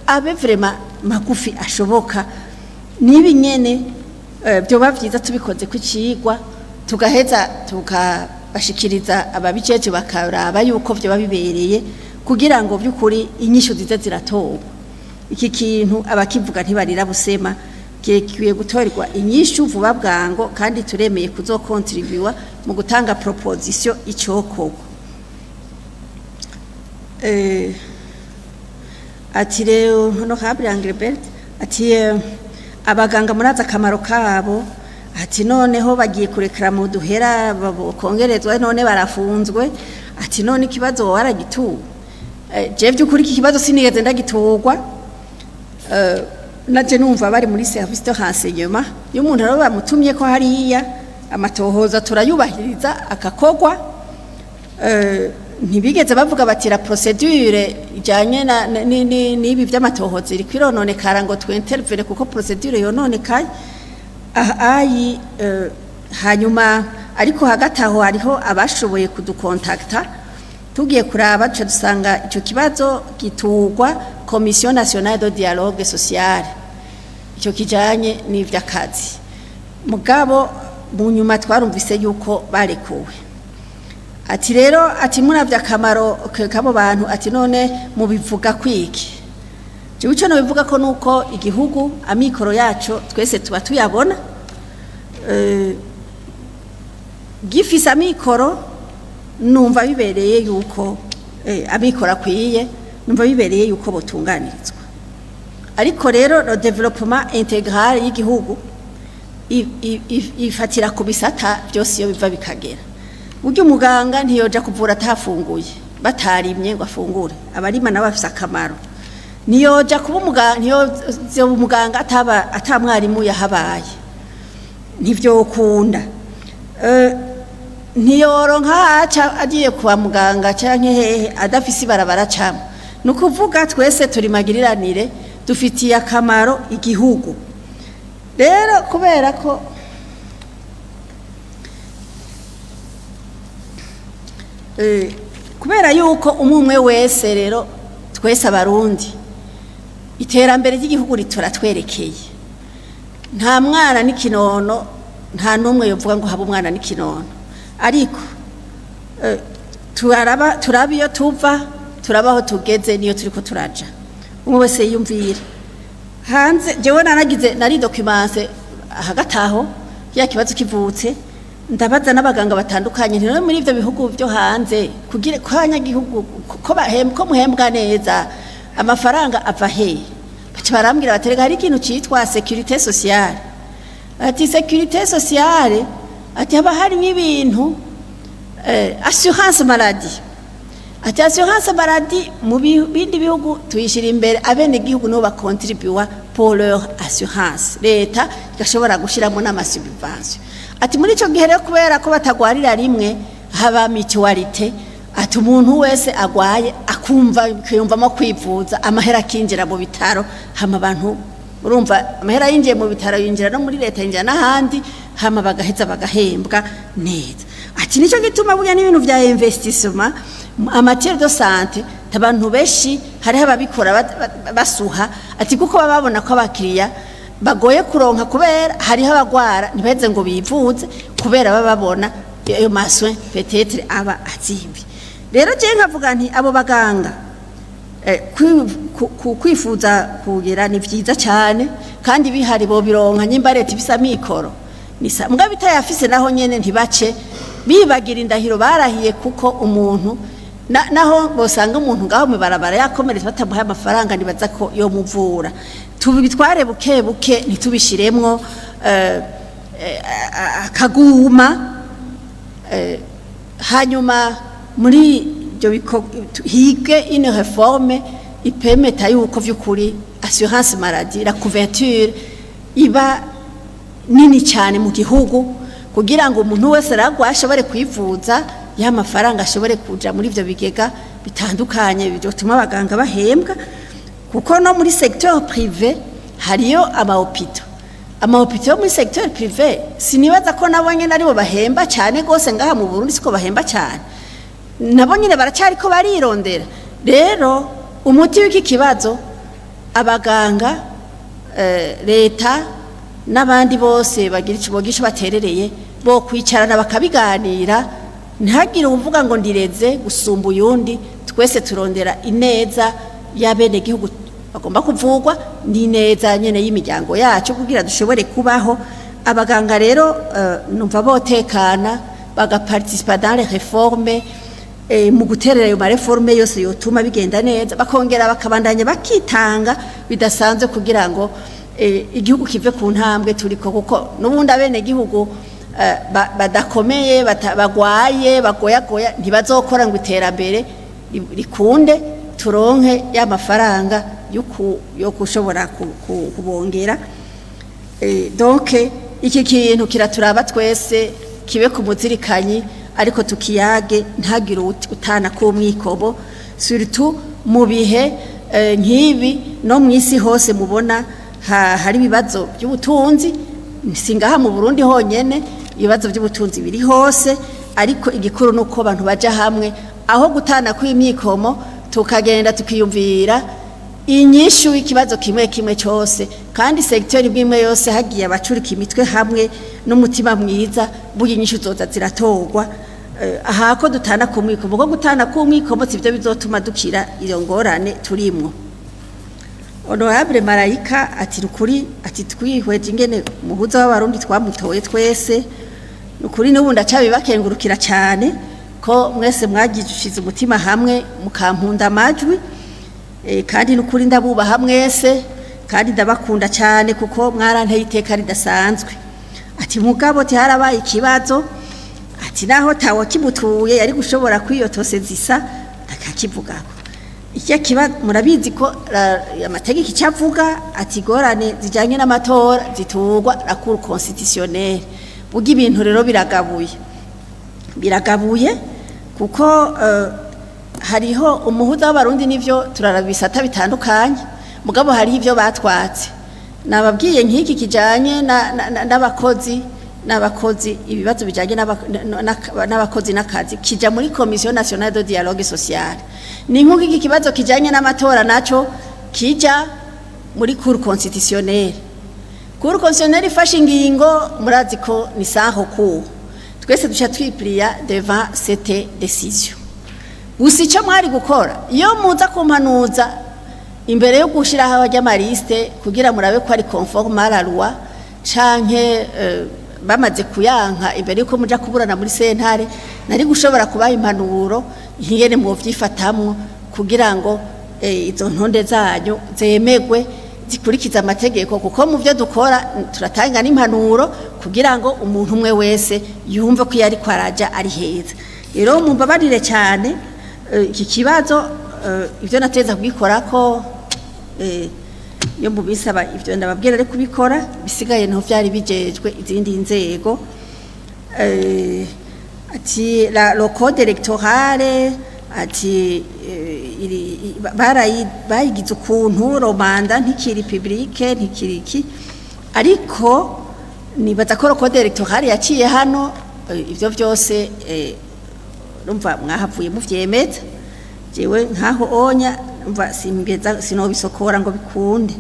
abe vraiment magufi ashoboka. Nibi nyene byo bavyiza tubikoze ku cigwa tugaheza tukabashikiriza ababijeje bakaraba yuko byo babibereye kugira ngo by'ukuri inyishu zize ziratorwa. Iki kintu abakivuga ntibarira busema kigiye gutorerwa inyishu vuba bwango, kandi turemeye kuzokontribuwa mu gutanga proposition icyokorwa. Ati rero honorable Anglebert ati abaganga muraza akamaro kabo, ati noneho bagiye kurekera mu duhera kongerezwa none barafunzwe, ati none ikibazo waragituwe. Je by'ukuri iki kibazo sinigeze ndagiturwa, naje numva bari muri service de renseignement y'umuntu rero bamutumye ko hariya amatohoza turayubahiriza akakogwa ntibigeze bavuga bati la procedure ijanye n'ibi by'amatohoza iri kwirononekara ngo twintervene kuko procedure yononekaye ayi hanyuma ariko hagati aho hariho abashoboye kudukontakta tugiye kuraba duca dusanga icyo kibazo gitugwa Commission Nationale de Dialogue Social icyo kijanye n'ivy'akazi mugabo mu nyuma twarumvise yuko barekuwe ati rero ati muravya akamaro kabo bantu ati none mubivuga kwiki jewe cyo no bivuga ko nuko igihugu amikoro yacu twese tuba tuyabona gifise amikoro numva bibereye yuko amikoro akwiye numva bibereye yuko botunganirizwa ariko rero le développement intégral y'igihugu ifatira ku bisata byose iyo biva bikagera buryo umuganga ntiyoja kuvura atafunguye batarimye ngo afungure abarima nabo bafise akamaro niyoja kuba umuganga niyo umuganga atamwarimu yahabaye nivyo ukunda ntiyoronka aca agiye kwa muganga canke hehe adafise ibarabara cama nukuvuga twese turi magiriranire dufitiye akamaro igihugu rero kubera ko kubera yuko umwe wese rero twese abarundi iterambere ry'igihugu rituratwerekeye nta mwana n'ikinono nta numwe yovuga ngo haba umwana n'ikinono ariko turaba iyo tuva turabaho tugeze niyo turiko turaja umwe wese yiyumvira hanze jewe nari documente hagati aho ya kibazo kivutse ndabaza n'abaganga batandukanye none muri ivyo bihugu byo hanze kugira kwanya gihugu ko muhembwa neza amafaranga ava he baca barambwira baterega hari ikintu citwa sécurité sociale ati sécurité sociale ati haba hari ibintu assurance maladie ati assurance maladie mu bindi bihugu tuyishira imbere abene gihugu no bakontribuwa pour leur assurance leta igashobora gushiramo n'amasubvention ati muri ico gihe rero kubera ko batagwarira rimwe haba mutualité ati umuntu wese agwaye akumva kiyumvamo kwivuza amahera akinjira mu bitaro hama abantu urumva amahera yinjiye mu bitaro yinjira no muri leta yinjira n'ahandi hama bagaheza bagahembwa neza ati nico gituma burya n'ibintu vya investissement amatière de santé abantu beshi hari ababikora basuha ati kuko babona ko abakiriya bagoye kuronka kubera hari abagwara ntibeze ngo bivuze kubera bababona ayo maswe peut-être aba azimbi rero je nkavuga nti abo baganga kwifuza kugira ni vyiza cyane kandi bihari bo bironka nyimba leta ibisa mikoro nisa mbwa bitayafise naho nyene ntibace bibagira indahiro barahiye kuko umuntu naho bosanga umuntu ngaho mu barabara yakomeretse batamuhaye amafaranga nibaza ko yo muvura tubitware buke buke ntitubishiremwo akaguma hanyuma muri ibyo hige une réforme ipemeta yuko vy'ukuri assurance maladie la couverture iba nini cyane mu gihugu kugira ngo umuntu wese ragwa ashobore kwivuza ya mafaranga ashobore kuja muri ivyo bigega bitandukanye bituma abaganga bahembwa kuko no muri secteur privé hariyo amahopito muri secteur privé sinibaza ko nabo nyene aribo bahemba cyane gose ngaha mu Burundi siko bahemba cyane nabo nyene baracari ko barirondera rero umuti w'iki kibazo abaganga leta n'abandi bose bagira ikibogisho baterereye bo kwicarana bakabiganira ntihagire uvuga ngo ndireze gusumba uyundi twese turondera ineza y'abene gihugu bagomba kuvugwa ni neza nyene y'imiryango yacu kugira dushobore kubaho abaganga rero numva botekana bagaparticipa dans les réformes mu guterera ayo mareforme yose yotuma bigenda neza bakongera bakabandanya bakitanga bidasanzwe kugira ngo igihugu kive ku ntambwe turiko kuko nubundi abene gihugu badakomeye bagwaye bagoyagoya ntibazokora ngo iterambere rikunde turonke ya mafaranga yo kushobora kubongera donc iki kintu kiraturaba twese kibe ku muzirikanyi ariko tukiyage ntagire utana ku mwikobo surtout mu bihe nk'ibi no mu isi hose mubona hari ibibazo by'ubutunzi singaha mu Burundi honyene ibibazo by'ubutunzi biri hose ariko igikuru nuko abantu baja hamwe aho gutana kw'imyikomo tukagenda tukiyumvira inyishu ikibazo kimwe kimwe cyose kandi secteur bwimwe yose hagiye abacurika imitwe hamwe n'umutima mwiza buye inyishu zoza ziratorwa ahako dutana ku mwikomo ko gutana ku mwikomo sivyo bizotuma dukira iyo ngorane turimwo Honorable Marayika ati rukuri ati twihweje ingene muhuza w'abarundi twamutoye twese nukuri n'ubundi acabibakengurukira cyane ko mwese mwagijushize umutima hamwe mukampunda amajwi kandi nukuri ndabubaha mwese kandi ndabakunda cyane kuko mwaranteye iteka ridasanzwe ati mugabo harabaye ikibazo ati naho tawo kimutuye yari gushobora kwiyotoseza isa akakivugako iki kibazo murabizi ko amategeko icyavuga ati gorane zijyanye n'amatora ziturwa la cour constitutionnelle buga ibintu rero biragabuye kuko hariho umuhuza w'abarundi nivyo turarabisata bitandukanye mugabo hari ivyo batwatse nababwiye nk'iki kijanye n'abakozi ibibazo bijanye n'abakozi n'akazi kija muri Commission Nationale de Dialogue Social ni nk'uko iki kibazo kijanye n'amatora naco kija muri Cour Constitutionnelle Cour Constitutionnelle ifashe ingingo murazi ko ni saho ku twese duca twipriya devant cette décision gusa icyo mwari gukora iyo muza kumpanuza imbere yo gushiraho abajyamariste kugira murabe ko ari conforme à la loi canke bamaze kuyanka imbere yuko muja kuburana muri sentare nari gushobora kubaha impanuro ingene mu vyifatamwo kugira ngo izo ntonde zanyu zemegwe zikurikiza amategeko kuko mu byo dukora turatanga n'impanuro kugira ngo umuntu umwe wese yumve ko yari kwaraja ari heza rero mumbabarire cyane iki kibazo ivyo nateza kubikora ko yo mubisaba ivyo ndababwira ari kubikora bisigaye nto vyari bijejwe izindi nzego ati la code electorale ati bayigize ukuntu romanda ntikiri publique ntikiriki ariko nibaza ko code electorale yaciye hano ivyo byose rumva mwahavuye muvyemeza jewe nkaho onya umva simbeza sinobisokora ngo bikunde